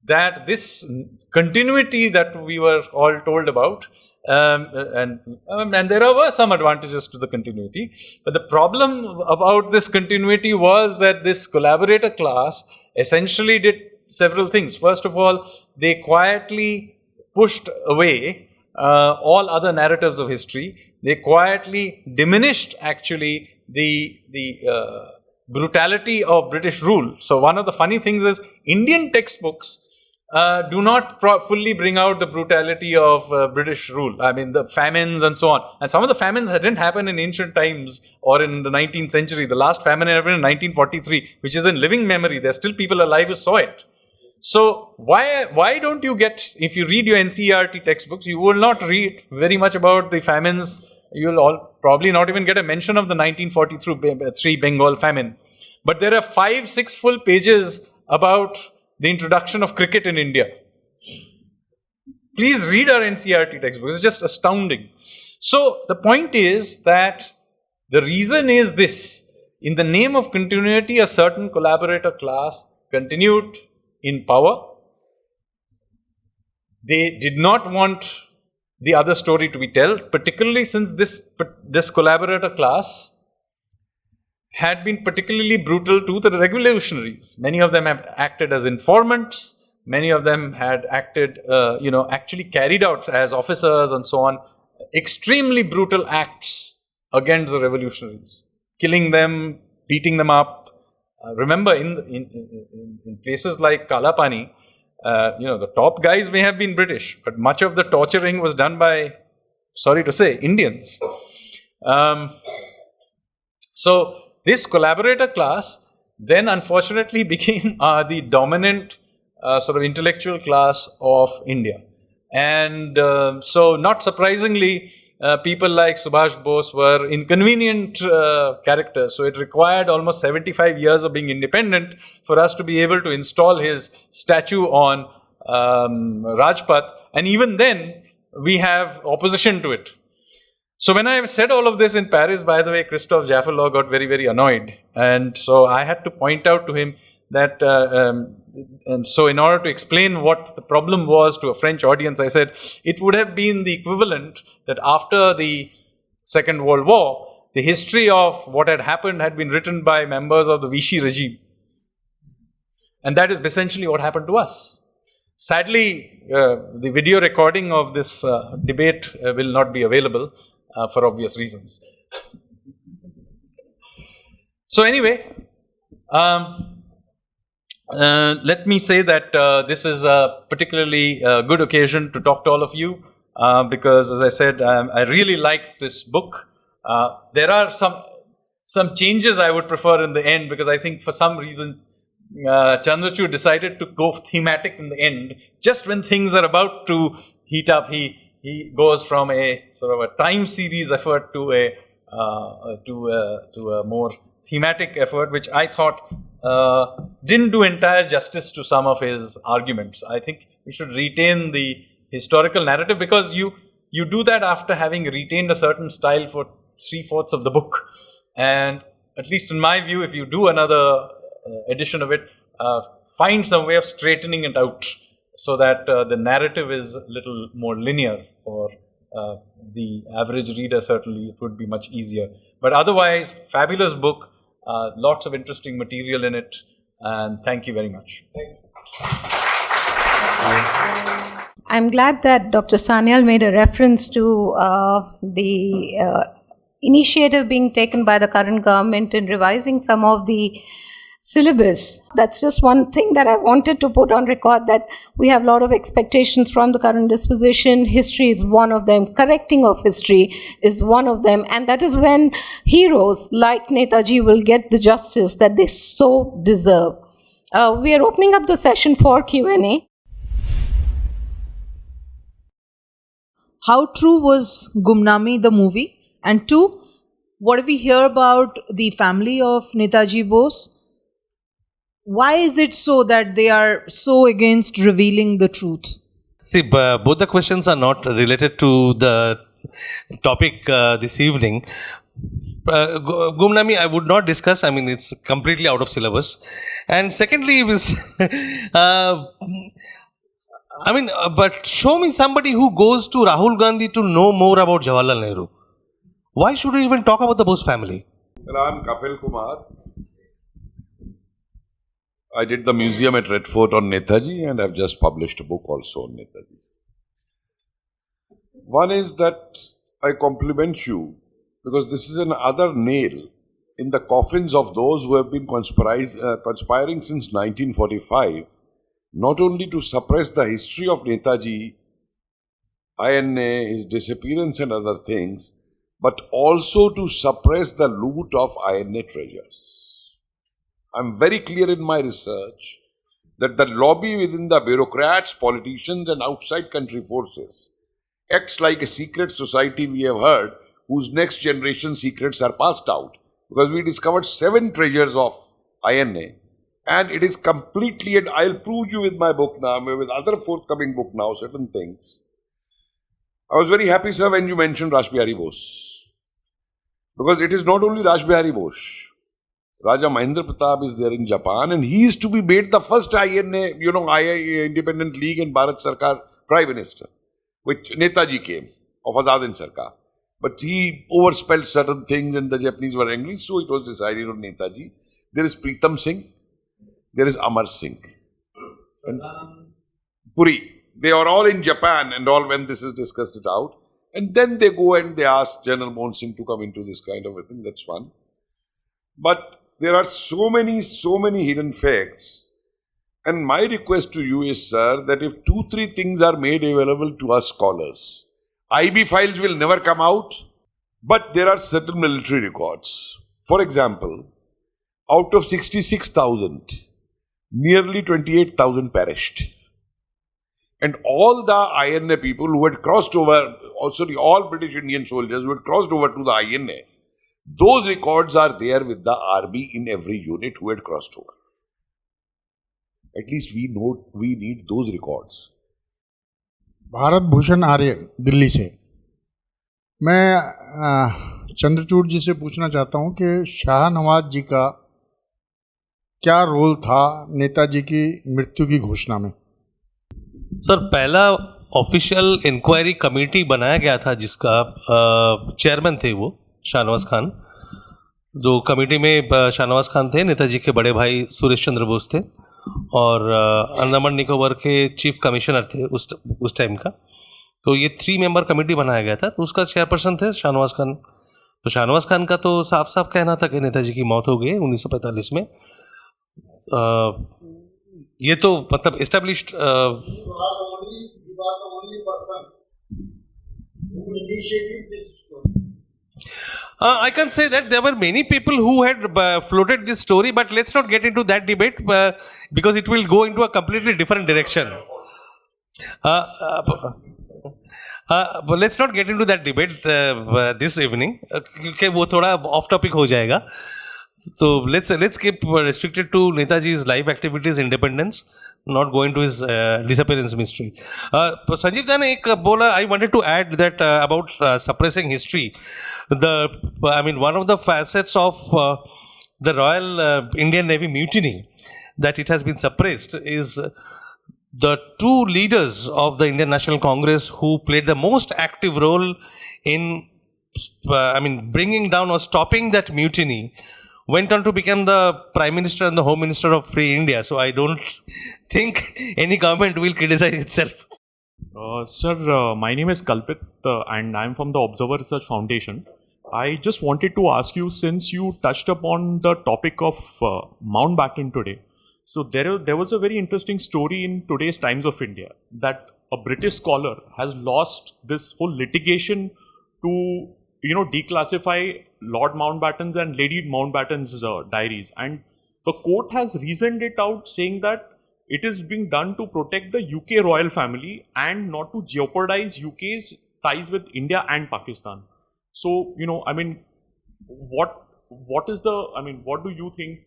that this continuity that we were all told about, and there were some advantages to the continuity, but the problem about this continuity was that this collaborator class essentially did several things. First of all, they quietly pushed away all other narratives of history. They quietly diminished actually the brutality of British rule. So one of the funny things is Indian textbooks do not fully bring out the brutality of British rule. I mean, the famines and so on. And some of the famines didn't happen in ancient times or in the 19th century. The last famine happened in 1943, which is in living memory. There's still people alive who saw it. So why don't you if you read your NCERT textbooks, you will not read very much about the famines. You will probably not even get a mention of the 1943 Bengal famine. But there are 5-6 full pages about the introduction of cricket in India. Please read our NCERT textbooks. It's just astounding. So the point is that the reason is this. In the name of continuity, a certain collaborator class continued in power. They did not want the other story to be told, particularly since this collaborator class had been particularly brutal to the revolutionaries. Many of them have acted as informants. Many of them had acted, actually carried out as officers and so on, extremely brutal acts against the revolutionaries, killing them, beating them up. Remember, in places like Kalapani, the top guys may have been British, but much of the torturing was done by, sorry to say, Indians. So this collaborator class then unfortunately became the dominant intellectual class of India. And so not surprisingly, people like Subhash Bose were inconvenient characters. So it required almost 75 years of being independent for us to be able to install his statue on Rajpath. And even then, we have opposition to it. So when I said all of this in Paris, by the way, Christophe Jaffrelot got very, very annoyed. And so I had to point out to him that, and so in order to explain what the problem was to a French audience, I said, it would have been the equivalent that after the Second World War, the history of what had happened had been written by members of the Vichy regime. And that is essentially what happened to us. Sadly, the video recording of this debate will not be available for obvious reasons. So anyway, let me say that this is a particularly good occasion to talk to all of you because, as I said, I really like this book. There are some changes I would prefer in the end because I think for some reason Chandrachud decided to go thematic in the end. Just when things are about to heat up, he goes from a sort of a time series effort to a more thematic effort, which I thought didn't do entire justice to some of his arguments. I think we should retain the historical narrative because you do that after having retained a certain style for 3/4 of the book. And at least in my view, if you do another edition of it, find some way of straightening it out so that the narrative is a little more linear for the average reader. Certainly it would be much easier. But otherwise, fabulous book, lots of interesting material in it, and thank you very much. Thank you. I'm glad that Dr. Sanyal made a reference to the initiative being taken by the current government in revising some of the syllabus. That's just one thing that I wanted to put on record, that we have a lot of expectations from the current disposition. History is one of them. Correcting of history is one of them. And that is when heroes like Netaji will get the justice that they so deserve. We are opening up the session for Q&A. How true was Gumnami, the movie? And two, what do we hear about the family of Netaji Bose? Why is it so that they are so against revealing the truth? See, both the questions are not related to the topic this evening. Gumnami, I would not discuss. I mean, it's completely out of syllabus. And secondly, but show me somebody who goes to Rahul Gandhi to know more about Jawaharlal Nehru. Why should we even talk about the Bose family? Well, I'm Kapil Kumar. I did the museum at Red Fort on Netaji, and I've just published a book also on Netaji. One is that I compliment you because this is another nail in the coffins of those who have been conspiring since 1945, not only to suppress the history of Netaji, INA, his disappearance and other things, but also to suppress the loot of INA treasures. I'm very clear in my research that the lobby within the bureaucrats, politicians and outside country forces acts like a secret society, we have heard, whose next generation secrets are passed out. Because we discovered 7 treasures of INA, and it is completely, and I'll prove you with my book now, with other forthcoming book now, certain things. I was very happy, sir, when you mentioned Raj Bihari Bose. Because it is not only Raj Bihari Bose. Raja Mahendra Pratap is there in Japan, and he is to be made the first INA, Independent League and Bharat Sarkar Prime Minister, which Netaji came, of Azadin Sarkar. But he overspelled certain things and the Japanese were angry, so it was decided on Netaji. There is Pritam Singh, there is Amar Singh, and Puri. They are all in Japan and all when this is discussed it out. And then they go and they ask General Mohan Singh to come into this kind of a thing. That's one. But there are so many hidden facts. And my request to you is, sir, that if 2-3 things are made available to us scholars, IB files will never come out, but there are certain military records. For example, out of 66,000, nearly 28,000 perished. And all the INA people who had crossed over, all British Indian soldiers who had crossed over to the INA, those records are there with the army in every unit who had crossed over. At least we know we need those records. Bharat Bhushan आर्य दिल्ली से मैं चंद्रचूड़ जी से पूछना चाहता हूं कि शाह नवाज जी का क्या role था नेताजी की मृत्यु की घोषणा में? सर, पहला ऑफिशियल इंक्वायरी कमेटी बनाया गया था जिसका चेयरमैन थे वो शाहनवाज खान. जो कमेटी में शाहनवाज खान थे, नेताजी के बड़े भाई सुरेश चंद्र बोस थे और अंडमान निकोबार के चीफ कमिश्नर थे उस टाइम का. तो ये 3 मेंबर कमेटी बनाया गया था. तो उसका चेयरपर्सन थे शाहनवाज खान. तो शाहनवाज खान का तो साफ साफ कहना था कि नेताजी की मौत हो गई 1945 में. ये तो मतलब established. I can say that there were many people who had floated this story, but let's not get into that debate because it will go into a completely different direction. But let's not get into that debate this evening. क्योंकि वो थोड़ा off topic हो जाएगा. So let's keep restricted to Netaji's life activities, independence, not go into his disappearance mystery. Sanjeev da ne ek bola, I wanted to add that about suppressing history. One of the facets of the Royal Indian Navy mutiny that it has been suppressed is the 2 leaders of the Indian National Congress who played the most active role in bringing down or stopping that mutiny went on to become the Prime Minister and the Home Minister of Free India. So I don't think any government will criticize itself. Sir, my name is Kalpit and I'm from the Observer Research Foundation. I just wanted to ask you, since you touched upon the topic of Mountbatten today, so there was a very interesting story in today's Times of India that a British scholar has lost this whole litigation to declassify Lord Mountbatten's and Lady Mountbatten's diaries, and the court has reasoned it out, saying that it is being done to protect the UK royal family and not to jeopardize UK's ties with India and Pakistan. So what is the what do you think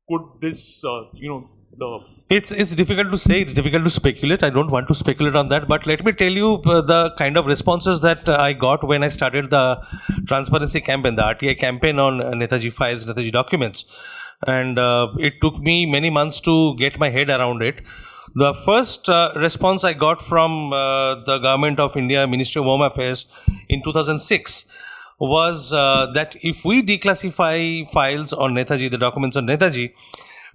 could this It's difficult to say, it's difficult to speculate. I don't want to speculate on that, but let me tell you the kind of responses that I got when I started the transparency campaign, the RTI campaign on Netaji files, Netaji documents. And it took me many months to get my head around it. The first response I got from the Government of India, Ministry of Home Affairs in 2006 was that if we declassify files on Netaji, the documents on Netaji,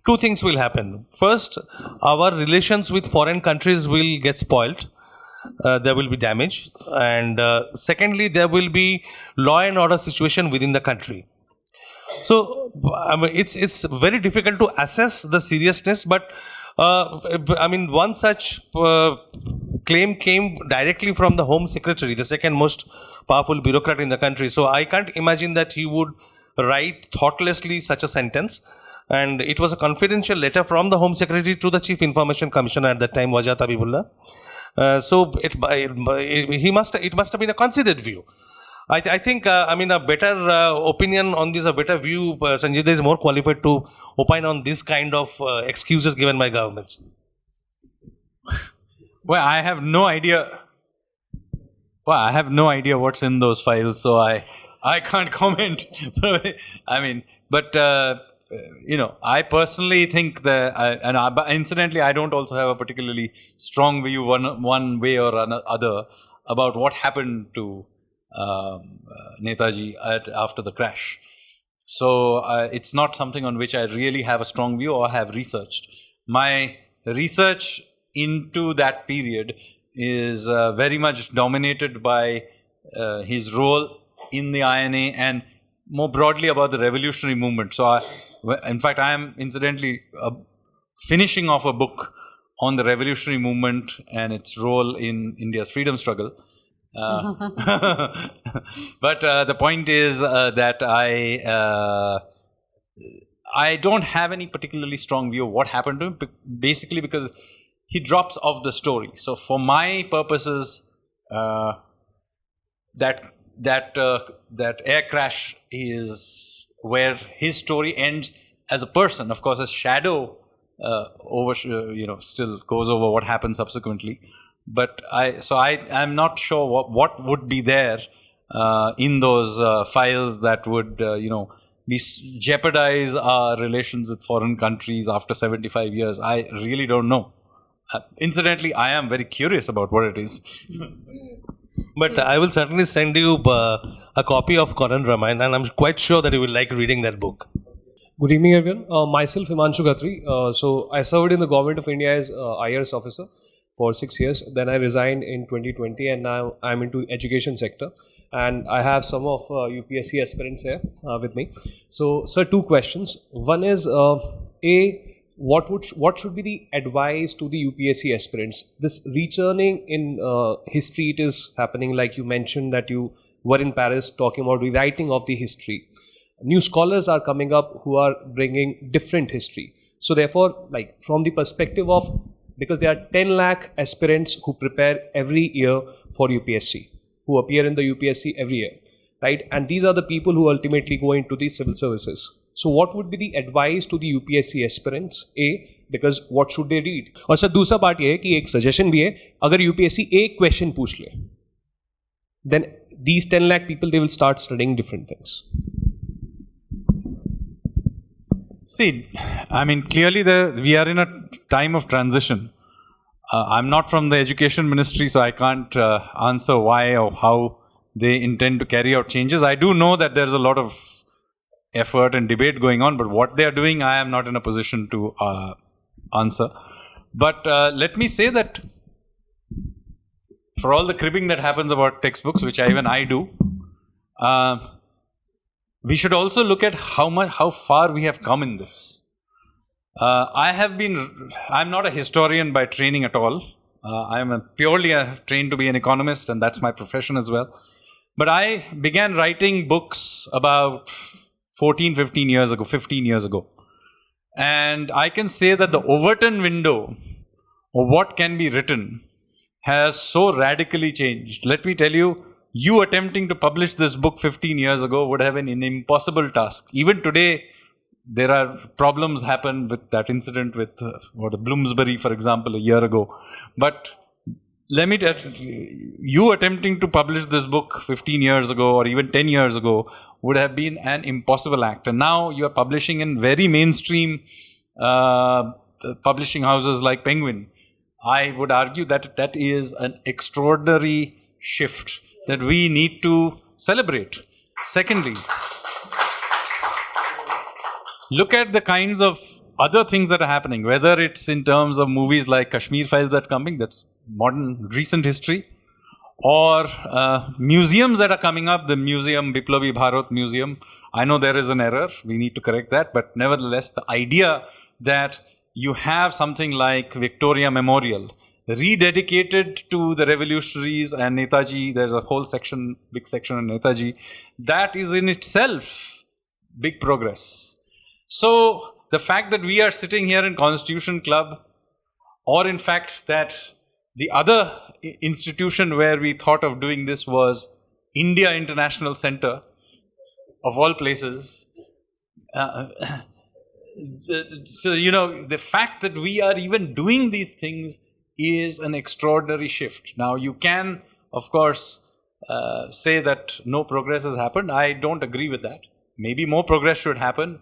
2 things will happen. First, our relations with foreign countries will get spoiled. There will be damage. And secondly, there will be law and order situation within the country. So, it's very difficult to assess the seriousness, but one such claim came directly from the Home Secretary, the second most powerful bureaucrat in the country. So, I can't imagine that he would write thoughtlessly such a sentence. And it was a confidential letter from the Home Secretary to the Chief Information Commissioner at that time, Wajat Habibullah. So it must have been a considered view. I think a better opinion on this, a better view, Sanjeev is more qualified to opine on this kind of excuses given by governments. Well, I have no idea. Well, I have no idea what's in those files, so I can't comment. I personally think that, incidentally, I don't also have a particularly strong view one way or another about what happened to Netaji after the crash. So it's not something on which I really have a strong view or have researched. My research into that period is very much dominated by his role in the INA and more broadly about the revolutionary movement. So in fact, I am incidentally finishing off a book on the revolutionary movement and its role in India's freedom struggle. But the point is that I don't have any particularly strong view of what happened to him, basically because he drops off the story. So for my purposes, that air crash is where his story ends as a person. Of course, his shadow still goes over what happened subsequently. But I'm not sure what would be there in those files that would jeopardize our relations with foreign countries after 75 years. I really don't know. Incidentally, I am very curious about what it is. But I will certainly send you a copy of Conan Ramayana, and I'm quite sure that you will like reading that book. Good evening, everyone. Myself, Himanshu Khatri. So I served in the Government of India as IRS officer for 6 years. Then I resigned in 2020, and now I'm into education sector. And I have some of UPSC aspirants here with me. So, sir, two questions. One is, what should be the advice to the UPSC aspirants? This rechurning in history, it is happening, like you mentioned that you were in Paris talking about rewriting of the history. New scholars are coming up who are bringing different history. So therefore, like from the perspective of, because there are 10 lakh aspirants who prepare every year for UPSC, who appear in the UPSC every year, right? And these are the people who ultimately go into the civil services. So what would be the advice to the UPSC aspirants? Because what should they read? और sir दूसरा part ये है कि एक suggestion भी है, अगर UPSC एक क्वेश्चन पूछ ले, then these 10 lakh people, they will start studying different things. See, I mean, clearly we are in a time of transition. I'm not from the education ministry, so I can't answer why or how they intend to carry out changes. I do know that there's a lot of effort and debate going on, but what they are doing, I am not in a position to answer. But let me say that for all the cribbing that happens about textbooks, which even I do, we should also look at how far we have come in this. I'm not a historian by training at all. I'm purely trained to be an economist, and that's my profession as well. But I began writing books about 15 years ago. And I can say that the Overton window of what can be written has so radically changed. Let me tell you, you attempting to publish this book 15 years ago would have been an impossible task. Even today, there are problems happen with that incident with Bloomsbury, for example, a year ago. But let me tell you, you attempting to publish this book 15 years ago or even 10 years ago would have been an impossible act. And now you are publishing in very mainstream publishing houses like Penguin. I would argue that that is an extraordinary shift that we need to celebrate. Secondly, look at the kinds of other things that are happening, whether it's in terms of movies like Kashmir Files that are coming, that's modern, recent history, or museums that are coming up, the museum, Biplavi Bharat Museum. I know there is an error, we need to correct that, but nevertheless, the idea that you have something like Victoria Memorial, rededicated to the revolutionaries and Netaji, there's a whole section, big section on Netaji, that is in itself big progress. So the fact that we are sitting here in Constitution Club, or in fact that the other institution where we thought of doing this was India International Center, of all places. So, you know, the fact that we are even doing these things is an extraordinary shift. Now, you can, of course, say that no progress has happened. I don't agree with that. Maybe more progress should happen.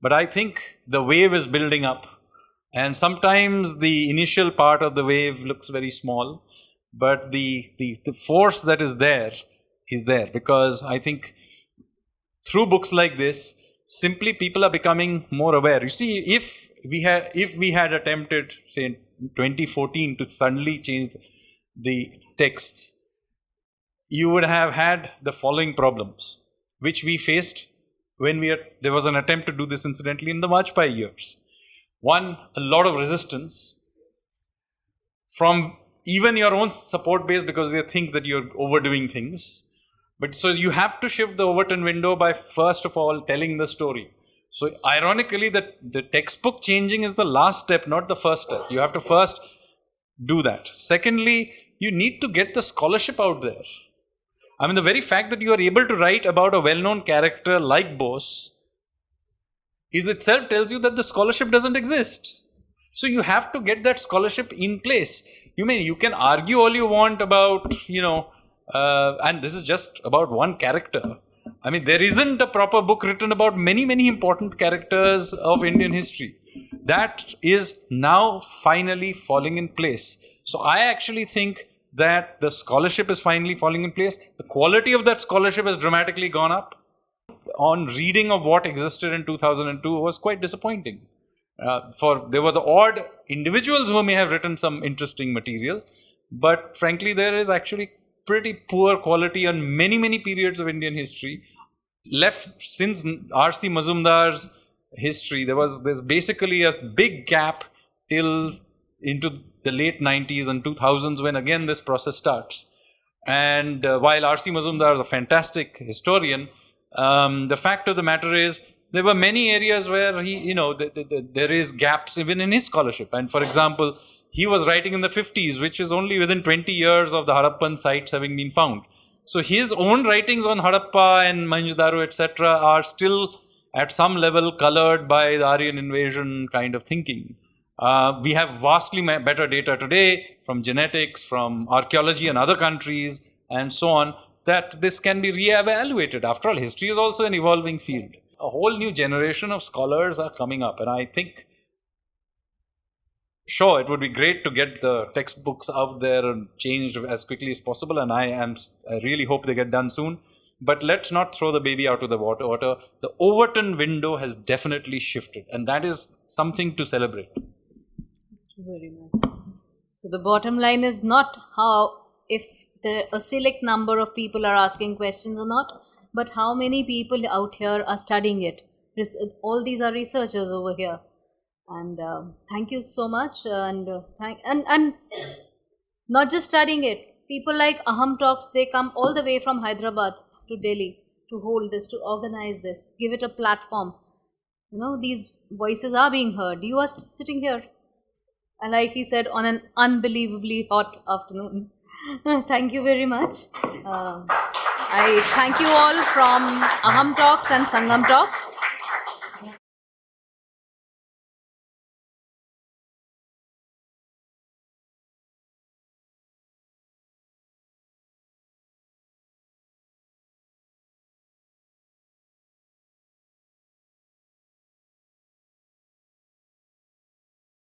But I think the wave is building up. And sometimes the initial part of the wave looks very small. But the force that is there, because I think through books like this, simply people are becoming more aware. You see, if we had attempted, say, in 2014 to suddenly change the texts, you would have had the following problems, which we faced when there was an attempt to do this incidentally in the Vajpayee years. One, a lot of resistance from even your own support base because they think that you're overdoing things. But so you have to shift the Overton window by first of all telling the story. So ironically, the textbook changing is the last step, not the first step. You have to first do that. Secondly, you need to get the scholarship out there. I mean, the very fact that you are able to write about a well-known character like Bose is itself tells you that the scholarship doesn't exist. So you have to get that scholarship in place. You can argue all you want about, and this is just about one character. I mean, there isn't a proper book written about many, many important characters of Indian history. That is now finally falling in place. So I actually think that the scholarship is finally falling in place. The quality of that scholarship has dramatically gone up. On reading of what existed in 2002 was quite disappointing. For there were the odd individuals who may have written some interesting material, but frankly, there is actually pretty poor quality on many periods of Indian history. Left since R.C. Mazumdar's history, there's basically a big gap till into the late 90s and 2000s when again this process starts. And while R.C. Mazumdar is a fantastic historian, the fact of the matter is there were many areas where he, there is gaps even in his scholarship. And for example, he was writing in the 50s, which is only within 20 years of the Harappan sites having been found. So his own writings on Harappa and Mohenjo-daro, etc., are still at some level colored by the Aryan invasion kind of thinking. We have vastly better data today from genetics, from archaeology in other countries, and so on, that this can be re-evaluated. After all, history is also an evolving field. A whole new generation of scholars are coming up, and I think, sure, it would be great to get the textbooks out there and changed as quickly as possible, and I really hope they get done soon. But let's not throw the baby out of the water. The Overton window has definitely shifted, and that is something to celebrate. Thank you very much. So the bottom line is not if a select number of people are asking questions or not, but how many people out here are studying it. All these are researchers over here. And thank you so much. And not just studying it. People like Aham Talks, they come all the way from Hyderabad to Delhi to hold this, to organize this, give it a platform. These voices are being heard. You are sitting here, like he said, on an unbelievably hot afternoon. Thank you very much. I thank you all from Aham Talks and Sangam Talks.